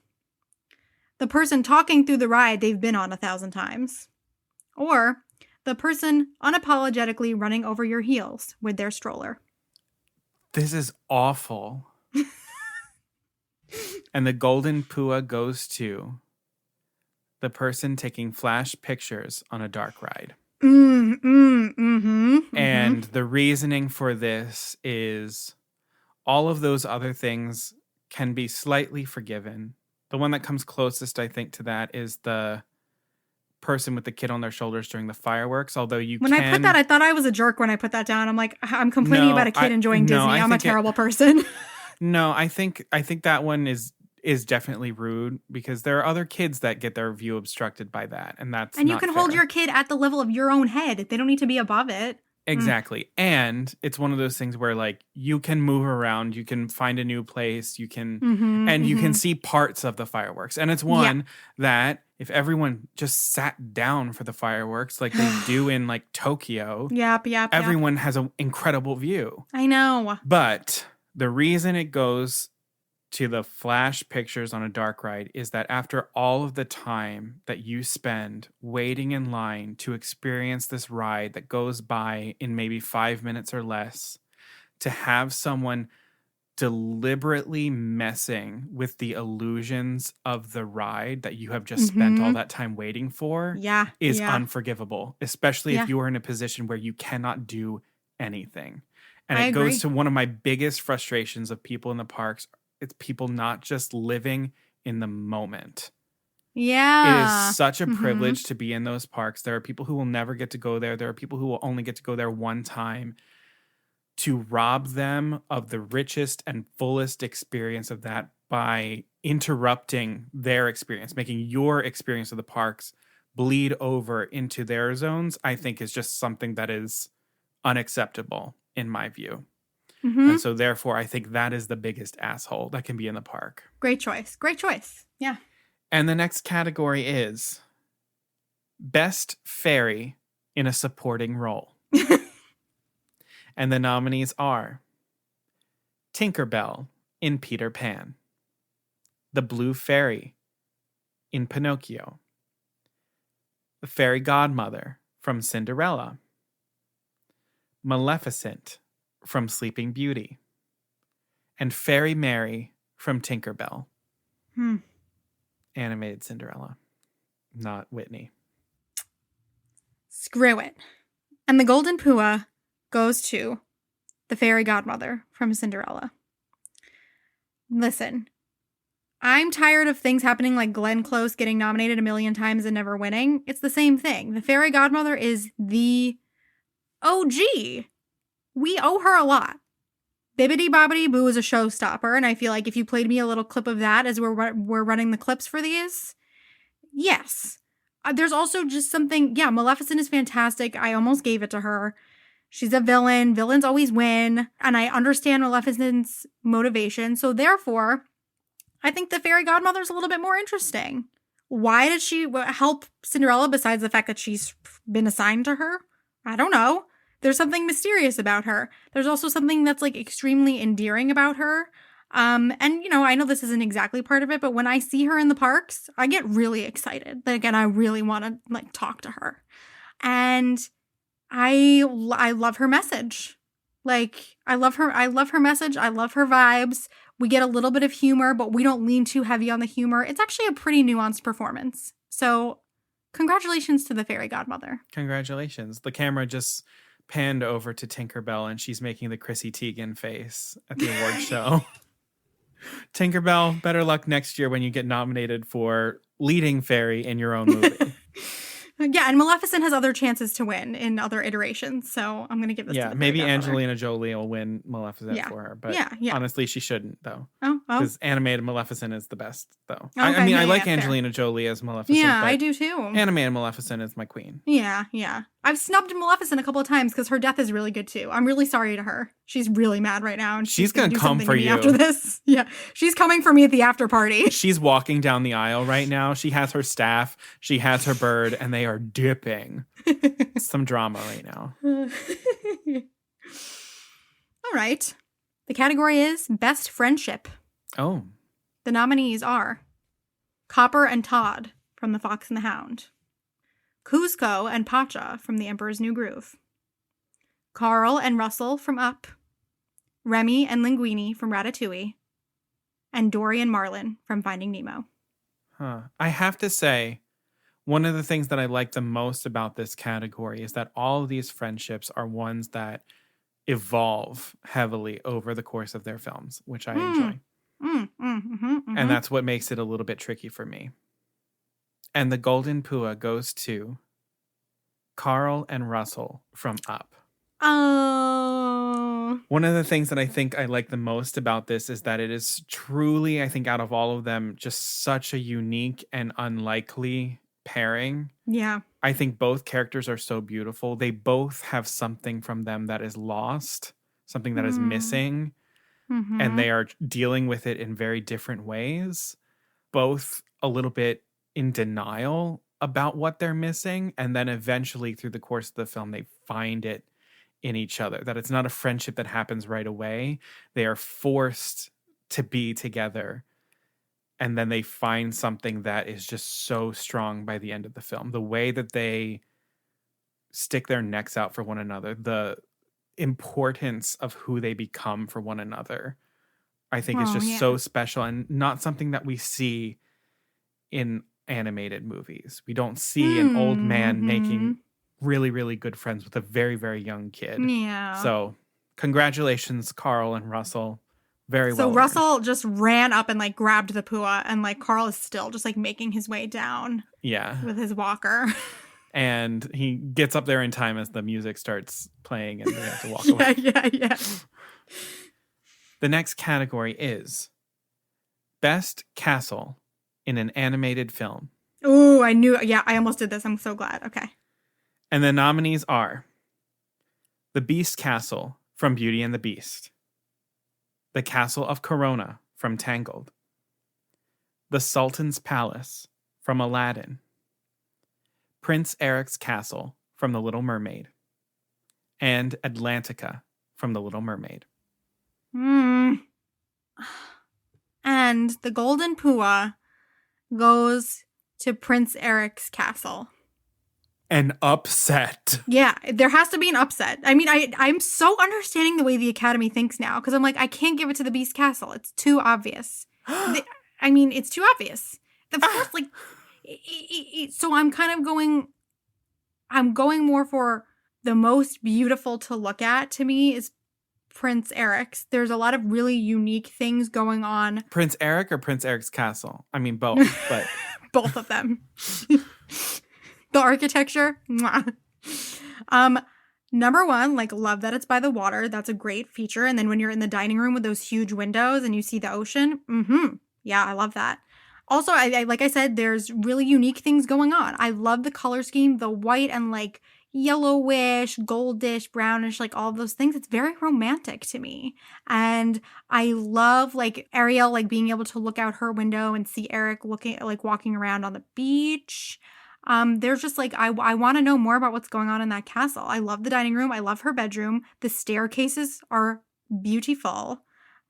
the person talking through the ride they've been on 1,000 times, or the person unapologetically running over your heels with their stroller.
This is awful. And the Golden Pua goes to the person taking flash pictures on a dark ride. And the reasoning for this is all of those other things can be slightly forgiven. The one that comes closest, I think, to that is the person with the kid on their shoulders during the fireworks. Although I put that,
I thought I was a jerk when I put that down. I'm like, I'm complaining about a kid enjoying Disney. I'm a terrible person.
No, I think that one is definitely rude because there are other kids that get their view obstructed by that, and that's
and you can hold your kid at the level of your own head. They don't need to be above it.
Exactly. And it's one of those things where like you can move around, you can find a new place, you can and you can see parts of the fireworks. And it's one that if everyone just sat down for the fireworks like they do in like Tokyo,
Yep.
everyone has an incredible view.
I know.
But the reason it goes to the flash pictures on a dark ride is that after all of the time that you spend waiting in line to experience this ride that goes by in maybe 5 minutes or less, to have someone deliberately messing with the illusions of the ride that you have just spent all that time waiting for is unforgivable, especially if you are in a position where you cannot do anything. And it goes to one of my biggest frustrations of people in the parks. It's people not just living in the moment.
Yeah.
It is such a privilege to be in those parks. There are people who will never get to go there. There are people who will only get to go there one time. To rob them of the richest and fullest experience of that by interrupting their experience, making your experience of the parks bleed over into their zones, I think is just something that is unacceptable in my view. And so therefore, I think that is the biggest asshole that can be in the park.
Great choice. Yeah.
And the next category is Best Fairy in a Supporting Role. And the nominees are Tinkerbell in Peter Pan, the Blue Fairy in Pinocchio, the Fairy Godmother from Cinderella, Maleficent from Sleeping Beauty, and Fairy Mary from Tinkerbell. Animated Cinderella, not Whitney.
Screw it. And the Golden Pua goes to the Fairy Godmother from Cinderella. Listen, I'm tired of things happening like Glenn Close getting nominated a million times and never winning. It's the same thing. The Fairy Godmother is the OG. We owe her a lot. Bibbidi Bobbidi Boo is a showstopper, and I feel like if you played me a little clip of that as we're running the clips for these, yes. There's also just something, Maleficent is fantastic. I almost gave it to her. She's a villain. Villains always win. And I understand Maleficent's motivation. So therefore, I think the Fairy Godmother's a little bit more interesting. Why did she help Cinderella besides the fact that she's been assigned to her? I don't know. There's something mysterious about her. There's also something that's like extremely endearing about her. And I know this isn't exactly part of it, but when I see her in the parks, I get really excited. Like, and I really want to like talk to her. And I love her message. Like, I love her message. I love her vibes. We get a little bit of humor, but we don't lean too heavy on the humor. It's actually a pretty nuanced performance. So congratulations to the Fairy Godmother.
Congratulations. The camera just panned over to Tinkerbell and she's making the Chrissy Teigen face at the award show. Tinkerbell, better luck next year when you get nominated for leading fairy in your own movie.
Yeah, and Maleficent has other chances to win in other iterations, so I'm going to give this to the
maybe
Fairy Godmother.
Angelina Jolie will win Maleficent for her, but honestly, she shouldn't, though.
Oh.
Because animated Maleficent is the best, though. Okay, I like Angelina Jolie as Maleficent.
Yeah, I do too.
Animated Maleficent is my queen.
Yeah. I've snubbed Maleficent a couple of times because her death is really good too. I'm really sorry to her. She's really mad right now. And she's going to come for you after this. Yeah, she's coming for me at the after party.
She's walking down the aisle right now. She has her staff. She has her bird, and they are dipping. Some drama right now.
All right. The category is Best Friendship.
Oh.
The nominees are Copper and Todd from The Fox and the Hound, Kuzco and Pacha from The Emperor's New Groove, Carl and Russell from Up, Remy and Linguini from Ratatouille, and Dory and Marlin from Finding Nemo.
I have to say, one of the things that I like the most about this category is that all of these friendships are ones that evolve heavily over the course of their films, which I enjoy. And that's what makes it a little bit tricky for me. And the Golden Pua goes to Carl and Russell from Up.
Oh.
One of the things that I think I like the most about this is that it is truly, I think, out of all of them, just such a unique and unlikely pairing.
Yeah.
I think both characters are so beautiful. They both have something from them that is lost, something that is missing, and they are dealing with it in very different ways. Both a little bit in denial about what they're missing. And then eventually through the course of the film, they find it in each other, that it's not a friendship that happens right away. They are forced to be together. And then they find something that is just so strong by the end of the film. The way that they stick their necks out for one another, the importance of who they become for one another, I think is just so special and not something that we see in animated movies. We don't see an old man making really, really good friends with a very, very young kid.
Yeah.
So congratulations, Carl and Russell. Very well.
So Russell just ran up and like grabbed the Pua, and like Carl is still just like making his way down.
Yeah.
With his walker.
And he gets up there in time as the music starts playing and they have to walk away.
Yeah.
The next category is Best Castle in an Animated Film.
Oh, I knew. Yeah, I almost did this. I'm so glad. Okay.
And the nominees are The Beast Castle from Beauty and the Beast, The Castle of Corona from Tangled, The Sultan's Palace from Aladdin, Prince Eric's Castle from The Little Mermaid, and Atlantica from The Little Mermaid.
And the Golden Pua goes to Prince Eric's castle.
An upset.
Yeah, there has to be an upset. I mean, I'm so understanding the way the Academy thinks now, because I'm like, I can't give it to the Beast Castle. It's too obvious. It's too obvious. The first, like, so I'm kind of going more for the most beautiful to look at to me is Prince Eric's. There's a lot of really unique things going on.
Prince Eric or Prince Eric's castle? I mean, both, but
both of them. The architecture. Mwah. Number one, like, love that it's by the water. That's a great feature. And then when you're in the dining room with those huge windows and you see the ocean, yeah, I love that. Also, I like I said, there's really unique things going on. I love the color scheme, the white and like yellowish, goldish, brownish, like all of those things. It's very romantic to me. And I love like Ariel, like being able to look out her window and see Eric looking, like walking around on the beach. There's just like, I want to know more about what's going on in that castle. I love the dining room. I love her bedroom. The staircases are beautiful.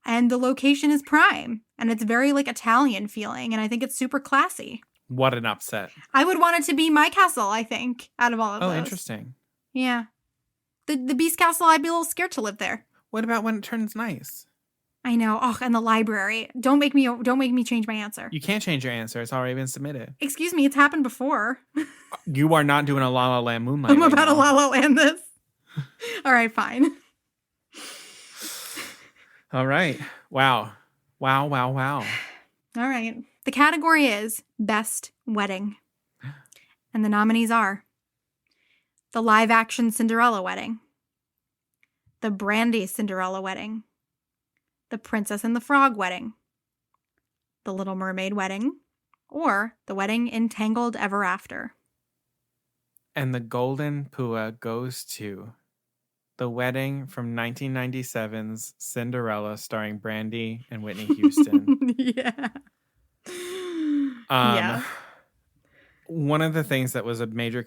And the location is prime. And it's very like Italian feeling. And I think it's super classy.
What an upset.
I would want it to be my castle, I think, out of all of those.
Oh, interesting.
Yeah. The Beast Castle, I'd be a little scared to live there.
What about when it turns nice?
I know. Oh, and the library. Don't make me change my answer.
You can't change your answer. It's already been submitted.
Excuse me, it's happened before.
You are not doing a La La Land Moonlight.
I'm about to La La Land this. All right, fine.
All right. Wow. Wow.
All right. The category is Best Wedding. And the nominees are the live-action Cinderella Wedding, the Brandy Cinderella Wedding, the Princess and the Frog Wedding, the Little Mermaid Wedding, or the Wedding in Tangled Ever After.
And the Golden Pua goes to the wedding from 1997's Cinderella starring Brandy and Whitney Houston.
Yeah.
One of the things that was a major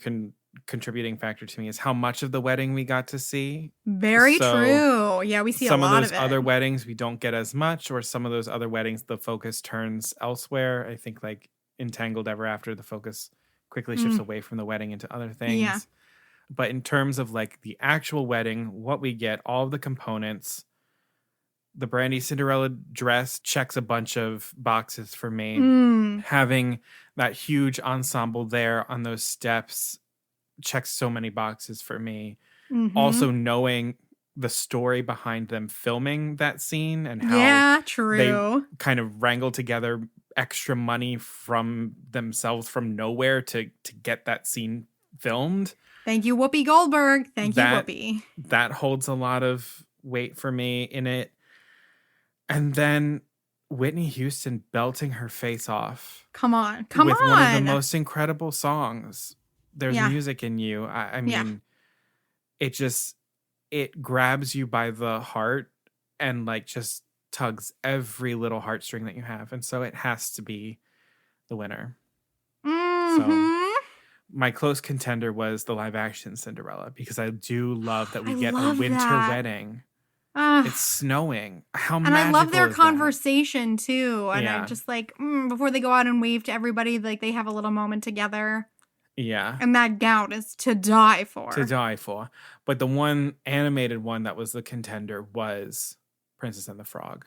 contributing factor to me is how much of the wedding we got to see.
Very true. Yeah, we see a lot of it.
Some of those other weddings we don't get as much, or some of those other weddings the focus turns elsewhere. I think like in Tangled Ever After, the focus quickly shifts away from the wedding into other things.
Yeah.
But in terms of like the actual wedding, what we get, all of the components, the Brandy Cinderella dress checks a bunch of boxes for me. Having that huge ensemble there on those steps checks so many boxes for me. Also knowing the story behind them filming that scene and how they kind of wrangle together extra money from themselves from nowhere to get that scene filmed.
Thank you, Whoopi Goldberg. Thank you, Whoopi.
That holds a lot of weight for me in it. And then Whitney Houston belting her face off.
Come on.
With one of the most incredible songs. There's Music in You. I mean, it grabs you by the heart and like just tugs every little heartstring that you have. And so it has to be the winner. So my close contender was the live action Cinderella because I do love that we get a winter wedding. It's snowing. How magical
And I love their
is
conversation too. And
Yeah.
I just like, before they go out and wave to everybody, like they have a little moment together.
Yeah.
And that gown is to die for.
To die for. But the one animated one that was the contender was Princess and the Frog.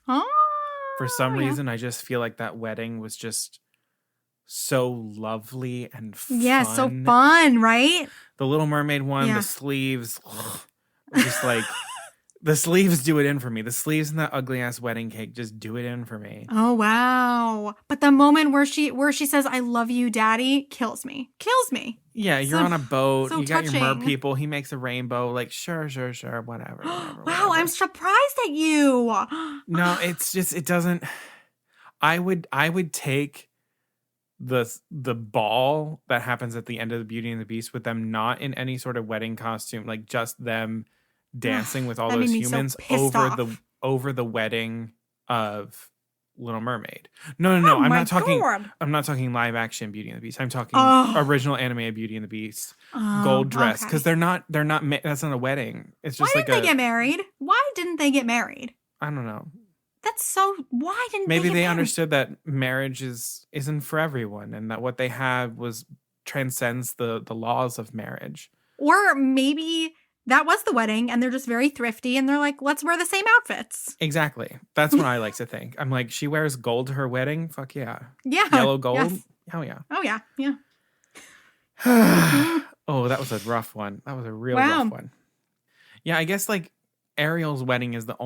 Oh.
For some reason, I just feel like that wedding was just so lovely and fun.
Yeah, so fun, right?
The Little Mermaid one, the sleeves, were just like, the sleeves do it in for me. The sleeves in that ugly ass wedding cake just do it in for me.
Oh wow! But the moment where she says "I love you, Daddy" kills me.
Yeah, you're on a boat.
So
you got
touching.
your mer people. He makes a rainbow. Like sure, whatever.
Wow, I'm surprised at you.
No, it's just it doesn't. I would take the ball that happens at the end of the Beauty and the Beast with them not in any sort of wedding costume, like just them dancing with all those humans over the wedding of Little Mermaid. No. I'm not talking.
God.
I'm not talking live action Beauty and the Beast. I'm talking original animated Beauty and the Beast, gold dress, because they're not. That's not a wedding. It's just
Why didn't they get married? Why didn't they get married?
I don't know.
That's so. Why didn't
maybe
they
they understood that marriage isn't for everyone, and that what they had transcends the laws of marriage.
Or maybe that was the wedding and they're just very thrifty and they're like, let's wear the same outfits.
Exactly. That's what I like to think. I'm like, she wears gold to her wedding? Fuck yeah.
Yeah.
Yellow gold?
Yes.
Oh yeah.
Oh yeah. Yeah.
Oh, that was a rough one. That was a real rough one. Yeah, I guess like Ariel's wedding is the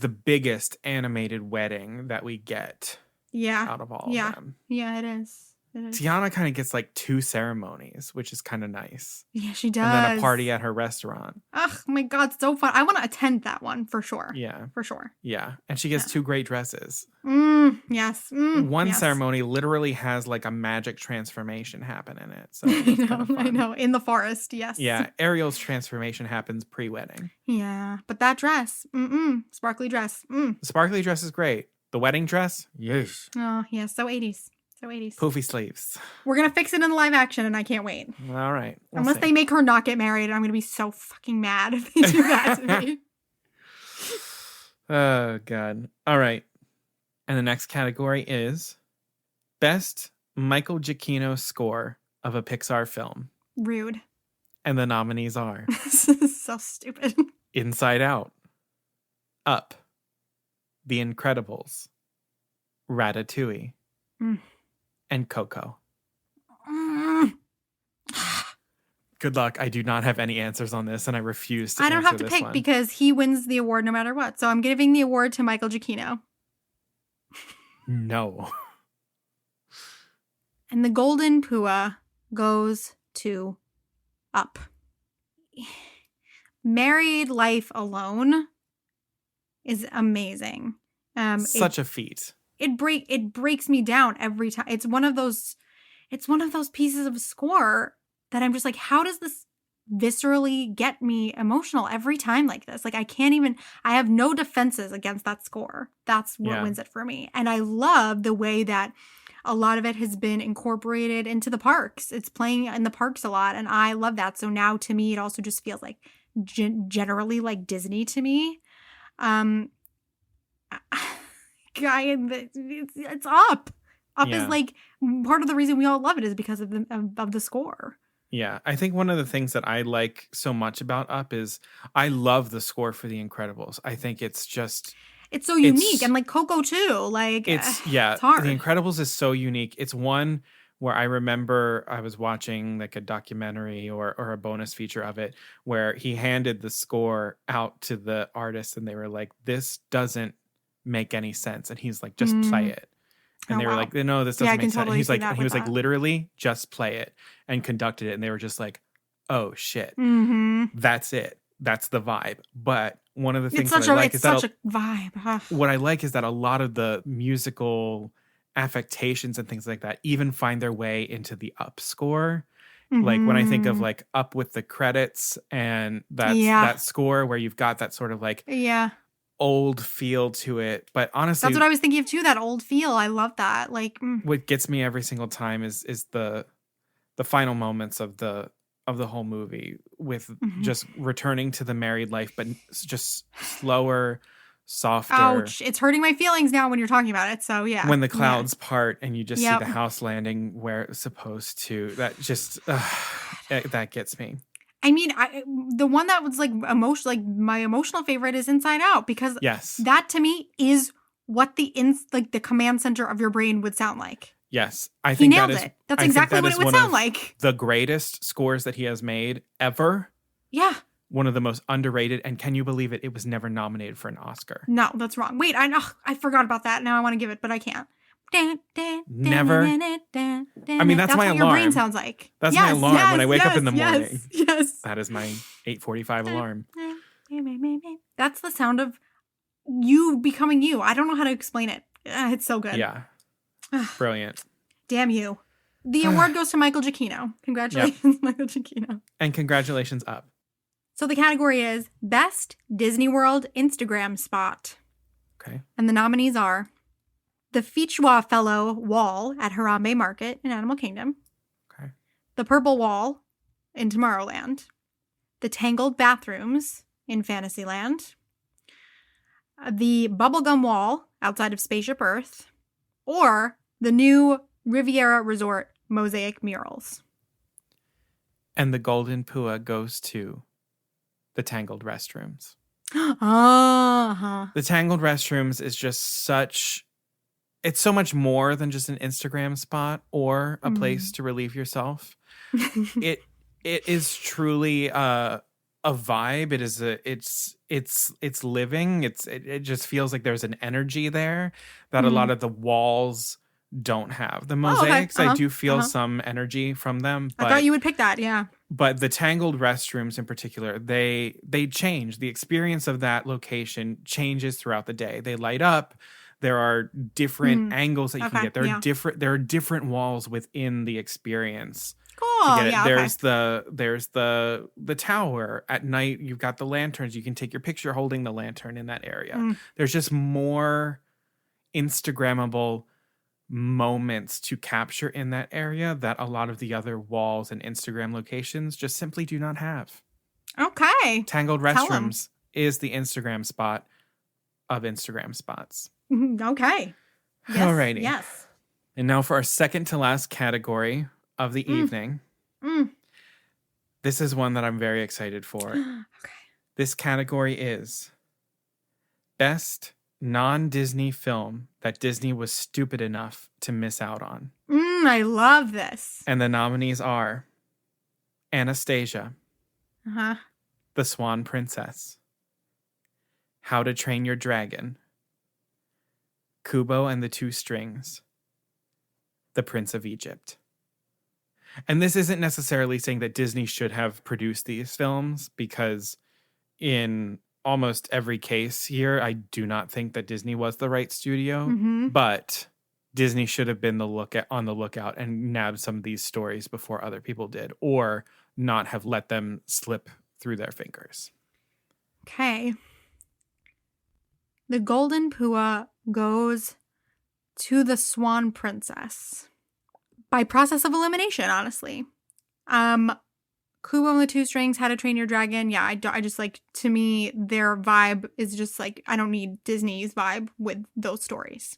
biggest animated wedding that we get.
Yeah.
Out of all of them.
Yeah, it is.
Tiana kind of gets like 2 ceremonies, which is kind of nice.
Yeah, she does.
And then a party at her restaurant.
Oh my God, so fun. I want to attend that one for sure.
Yeah.
For sure.
Yeah. And she gets 2 great dresses.
Yes.
One ceremony literally has like a magic transformation happen in it. So
I know. In the forest, yes.
Yeah. Ariel's transformation happens pre-wedding.
Yeah. But that dress, sparkly dress.
The sparkly dress is great. The wedding dress, yes.
Oh, yeah. So 80s. So 80s.
Poofy sleeves.
We're going to fix it in the live action and I can't wait.
All right.
Unless they make her not get married, I'm going to be so fucking mad if they do that to me.
Oh, God. All right. And the next category is Best Michael Giacchino Score of a Pixar Film.
Rude.
And the nominees are
This is so stupid.
Inside Out, Up, The Incredibles, Ratatouille, and Coco. Good luck. I do not have any answers on this, and I refuse to.
I don't have to pick because he wins the award no matter what. So I'm giving the award to Michael Giacchino.
No.
And the Golden Pua goes to Up. Married life alone is amazing.
Such a feat.
It breaks me down every time. It's one of those pieces of score that I'm just like, how does this viscerally get me emotional every time like this? Like I have no defenses against that score. That's what wins it for me. And I love the way that a lot of it has been incorporated into the parks. It's playing in the parks a lot, and I love that. So now to me, it also just feels like generally like Disney to me. It's Up. Up is like part of the reason we all love it is because of the score.
Yeah, I think one of the things that I like so much about Up is I love the score for The Incredibles. I think it's so
unique, and like Coco too. Like
it's
hard.
The Incredibles is so unique. It's one where I remember I was watching like a documentary or a bonus feature of it where he handed the score out to the artist and they were like, "This doesn't make any sense," and he's like, "Just play it." And they were like, "No, this doesn't make sense."
Totally
and he was like, "Literally, just play it," and conducted it. And they were just like, "Oh shit, that's it. That's the vibe." But one of the things that I like is
such a vibe.
What I like is that a lot of the musical affectations and things like that even find their way into the Up score. Like when I think of like Up with the credits and that score where you've got that sort of like old feel to it. But honestly,
that's what I was thinking of too. That old feel. I love that. Like,
what gets me every single time is the final moments of the whole movie with just returning to the married life, but just slower, softer.
Ouch! It's hurting my feelings now when you're talking about it. So yeah,
when the clouds part and you just
Yep.
see the house landing where it was supposed to, that just that gets me.
I mean, the one that was like my emotional favorite is Inside Out, because
Yes,
that to me is what the command center of your brain would sound like.
yes, I
He
think
nailed
that is.
it. That's
I
exactly
think that
what
is
it would
one
sound
of
like.
the greatest scores that he has made ever.
Yeah.
One of the most underrated, and can you believe it? It was never nominated for an Oscar.
No, that's wrong. Wait, I forgot about that. Now I want to give it, but I can't.
Never. I mean, that's my
what
alarm.
your brain sounds like.
That's my alarm when I wake up in the morning.
Yes.
That is my 8:45 alarm.
That's the sound of you becoming you. I don't know how to explain it. It's so good.
Yeah. Brilliant.
Damn you. The award goes to Michael Giacchino. Congratulations, Michael Giacchino.
And congratulations, Up.
So the category is Best Disney World Instagram Spot.
Okay.
And the nominees are the Fichua Fellow Wall at Harambe Market in Animal Kingdom.
Okay.
The Purple Wall in Tomorrowland. The Tangled Bathrooms in Fantasyland. The Bubblegum Wall outside of Spaceship Earth. Or the new Riviera Resort Mosaic Murals.
And the Golden Pua goes to the Tangled Restrooms.
Uh-huh.
The Tangled Restrooms is just it's so much more than just an Instagram spot or a place to relieve yourself. It is truly a vibe. It is it's living. It just feels like there's an energy there that a lot of the walls don't have. The mosaics, I do feel some energy from them. But,
I thought you would pick that, yeah.
But the Tangled Restrooms in particular, they change. The experience of that location changes throughout the day. They light up. There are different angles that you can get. There are different walls within the experience.
Cool.
Yeah, there's the tower at night. You've got the lanterns. You can take your picture holding the lantern in that area. There's just more Instagrammable moments to capture in that area that a lot of the other walls and Instagram locations just simply do not have.
Okay.
Tangled Restrooms is the Instagram spot of Instagram spots.
Okay. Yes,
Alrighty.
Yes.
And now for our second to last category of the evening. This is one that I'm very excited for.
Okay.
This category is Best Non-Disney Film that Disney was stupid enough to miss out on.
I love this.
And the nominees are Anastasia, The Swan Princess, How to Train Your Dragon, Kubo and the Two Strings, The Prince of Egypt. And this isn't necessarily saying that Disney should have produced these films, because in almost every case here, I do not think that Disney was the right studio, but Disney should have been on the lookout and nabbed some of these stories before other people did, or not have let them slip through their fingers.
Okay. The Golden Pua goes to the Swan Princess by process of elimination, honestly. Kubo and the Two Strings, How to Train Your Dragon. Yeah, I just like, to me, their vibe is just like, I don't need Disney's vibe with those stories.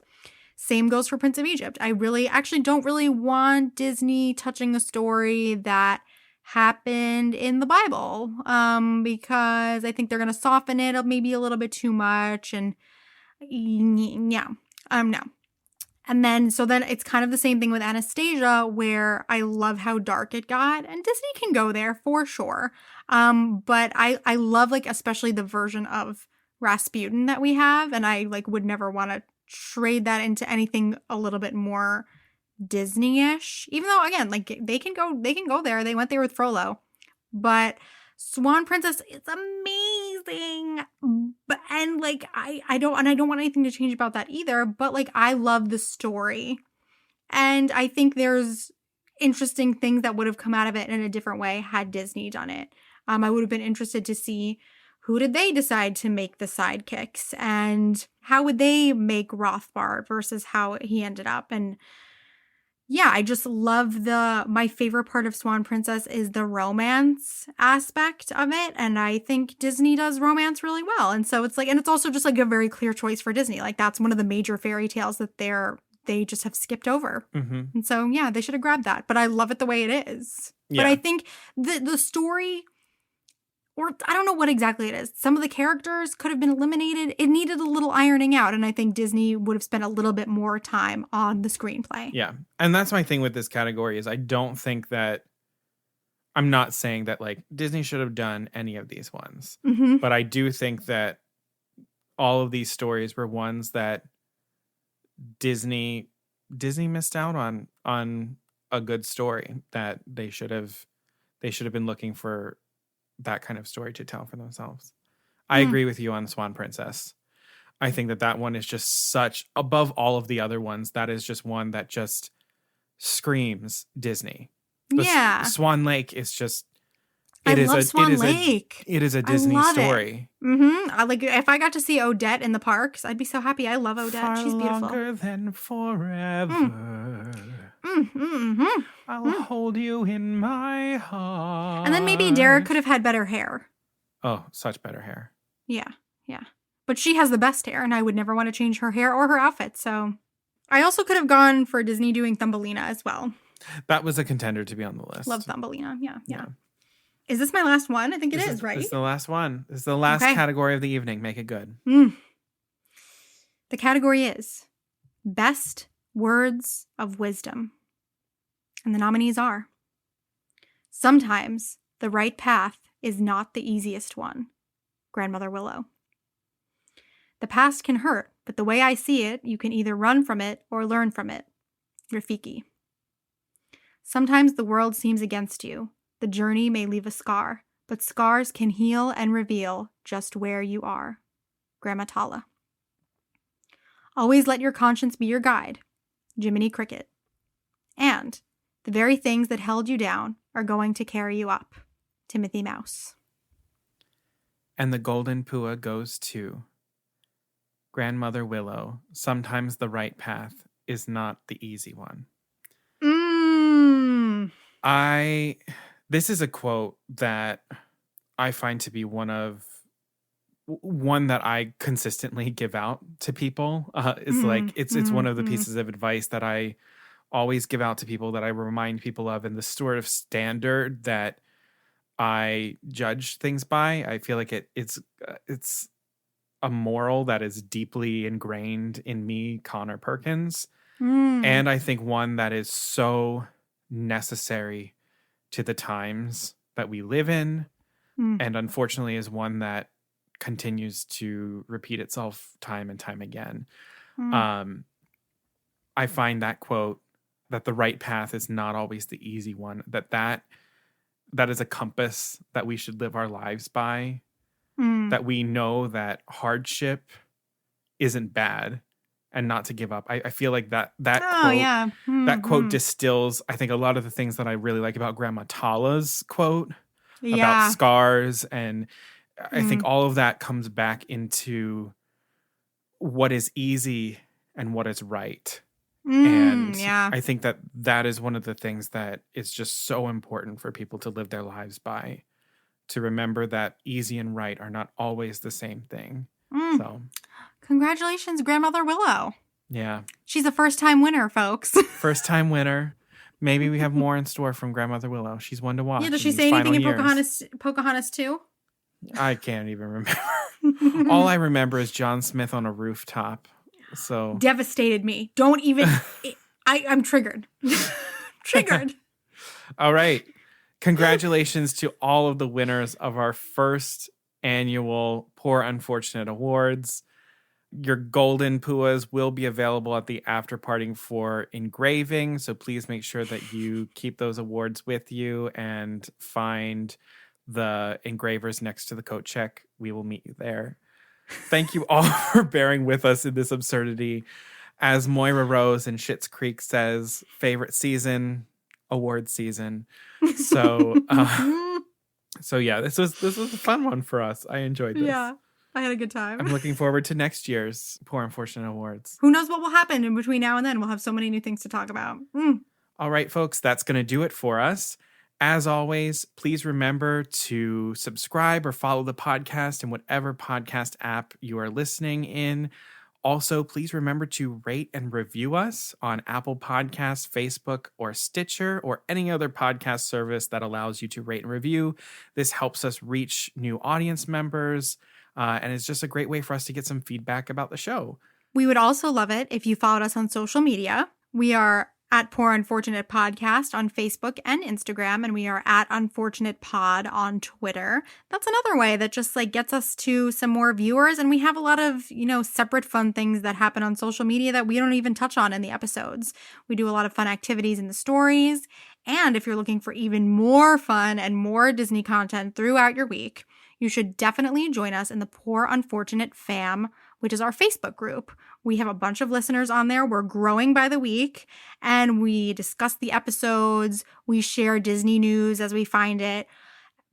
Same goes for Prince of Egypt. I actually don't really want Disney touching a story that happened in the Bible, because I think they're going to soften it maybe a little bit too much. And yeah, no. And then it's kind of the same thing with Anastasia, where I love how dark it got, and Disney can go there for sure. But I love, like, especially the version of Rasputin that we have, and I would never want to trade that into anything a little bit more Disney-ish. Even though, again, they can go there. They went there with Frollo, but Swan Princess is amazing. And I don't want anything to change about that either, but I love the story. And I think there's interesting things that would have come out of it in a different way had Disney done it. I would have been interested to see who did they decide to make the sidekicks? And how would they make Rothbard versus how he ended up? And yeah, I just love my favorite part of Swan Princess is the romance aspect of it. And I think Disney does romance really well. And so it's like, and it's also just like a very clear choice for Disney. Like that's one of the major fairy tales that they just have skipped over.
Mm-hmm.
And so, yeah, they should have grabbed that. But I love it the way it is.
Yeah.
But I think the story, or I don't know what exactly it is. Some of the characters could have been eliminated. It needed a little ironing out. And I think Disney would have spent a little bit more time on the screenplay.
Yeah. And that's my thing with this category is I don't think that, I'm not saying that like Disney should have done any of these ones.
Mm-hmm.
But I do think that all of these stories were ones that Disney missed out on a good story that they should have been looking for that kind of story to tell for themselves. I agree with you on Swan Princess. I think that one is just such, above all of the other ones, that is just one that just screams Disney. Swan Lake is just, It is a Disney story.
Like if I got to see Odette in the parks, I'd be so happy. I love Odette. She's beautiful.
Longer than forever. I'll hold you in my heart.
And then maybe Dara could have had better hair.
Oh, such better hair.
Yeah. But she has the best hair, and I would never want to change her hair or her outfit. So I also could have gone for Disney doing Thumbelina as well.
That was a contender to be on the list.
Love Thumbelina. Yeah. Is this my last one? I think it is, right?
This is the last one. This is the last category of the evening. Make it good.
The category is Best Words of Wisdom. And the nominees are: Sometimes the right path is not the easiest one. Grandmother Willow. The past can hurt, but the way I see it, you can either run from it or learn from it. Rafiki. Sometimes the world seems against you. The journey may leave a scar, but scars can heal and reveal just where you are. Grandma Tala. Always let your conscience be your guide. Jiminy Cricket. And the very things that held you down are going to carry you up. Timothy Mouse.
And the Golden Pua goes to Grandmother Willow. Sometimes the right path is not the easy one. This is a quote that I find to be one that I consistently give out to people. It's one of the pieces of advice that I always give out to people, that I remind people of, and the sort of standard that I judge things by. I feel like it's a moral that is deeply ingrained in me, Connor Perkins. And I think one that is so necessary to the times that we live in, and unfortunately is one that continues to repeat itself time and time again. I find that quote, that the right path is not always the easy one, that is a compass that we should live our lives by, that we know that hardship isn't bad, and not to give up. I feel like that quote distills, I think, a lot of the things that I really like about Grandma Tala's quote about scars. And I think all of that comes back into what is easy and what is right. I think that is one of the things that is just so important for people to live their lives by, to remember that easy and right are not always the same thing. So,
congratulations, Grandmother Willow.
Yeah.
She's a first-time winner, folks.
First-time winner. Maybe we have more in store from Grandmother Willow. She's one to watch.
Yeah, does she say anything in Pocahontas 2? I
can't even remember. All I remember is John Smith on a rooftop. So
devastated me. Don't even... I'm triggered. Triggered.
All right. Congratulations to all of the winners of our first annual Poor Unfortunate Awards. Your Golden Puas will be available at the after party for engraving, so please make sure that you keep those awards with you and find the engravers next to the coat check. We will meet you there. Thank you all for bearing with us in this absurdity. As Moira Rose in Schitt's Creek says, favorite season, award season. So So yeah, this was a fun one for us. I enjoyed this.
Yeah, I had a good time.
I'm looking forward to next year's Poor Unfortunate Awards.
Who knows what will happen in between now and then? We'll have so many new things to talk about.
All right, folks, that's going to do it for us. As always, please remember to subscribe or follow the podcast in whatever podcast app you are listening in. Also, please remember to rate and review us on Apple Podcasts, Facebook, or Stitcher, or any other podcast service that allows you to rate and review. This helps us reach new audience members, and it's just a great way for us to get some feedback about the show.
We would also love it if you followed us on social media. We are at Poor Unfortunate Podcast on Facebook and Instagram, and we are at Unfortunate Pod on Twitter. That's another way that just gets us to some more viewers, and we have a lot of, separate fun things that happen on social media that we don't even touch on in the episodes. We do a lot of fun activities in the stories, and if you're looking for even more fun and more Disney content throughout your week, you should definitely join us in the Poor Unfortunate Fam, which is our Facebook group. We have a bunch of listeners on there. We're growing by the week, and we discuss the episodes. We share Disney news as we find it.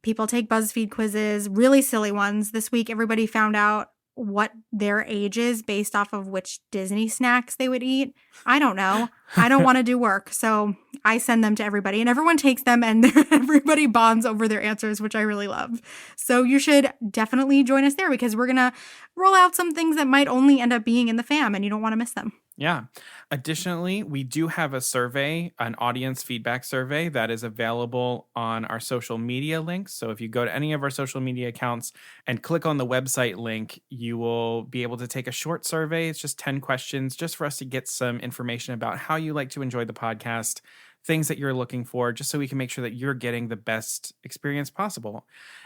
People take BuzzFeed quizzes, really silly ones. This week, everybody found out what their age is based off of which Disney snacks they would eat. I don't know. I don't want to do work, so I send them to everybody, and everyone takes them, and everybody bonds over their answers, which I really love. So you should definitely join us there, because we're going to roll out some things that might only end up being in the fam, and you don't want to miss them.
Yeah. Additionally, we do have a survey, an audience feedback survey that is available on our social media links. So if you go to any of our social media accounts and click on the website link, you will be able to take a short survey. It's just 10 questions just for us to get some information about how you like to enjoy the podcast, things that you're looking for, just so we can make sure that you're getting the best experience possible.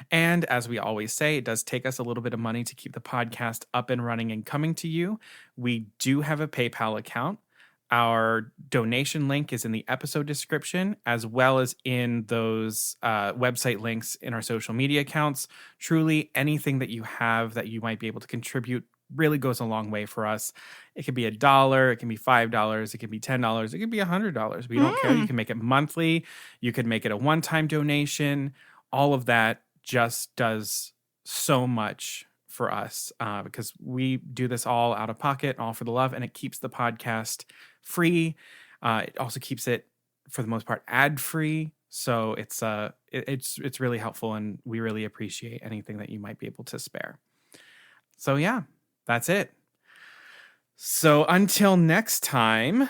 And as we always say, it does take us a little bit of money to keep the podcast up and running and coming to you. We do have a PayPal account. Our donation link is in the episode description, as well as in those website links in our social media accounts. Truly, anything that you have that you might be able to contribute really goes a long way for us. It could be $1, it can be $5, it can be $10, it could be $100. We don't care. You can make it monthly. You could make it a one-time donation. All of that just does so much for us because we do this all out of pocket, all for the love, and it keeps the podcast free. It also keeps it, for the most part, ad-free. So it's really helpful, and we really appreciate anything that you might be able to spare. So yeah, that's it. So until next time,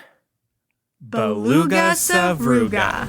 Beluga Savruga.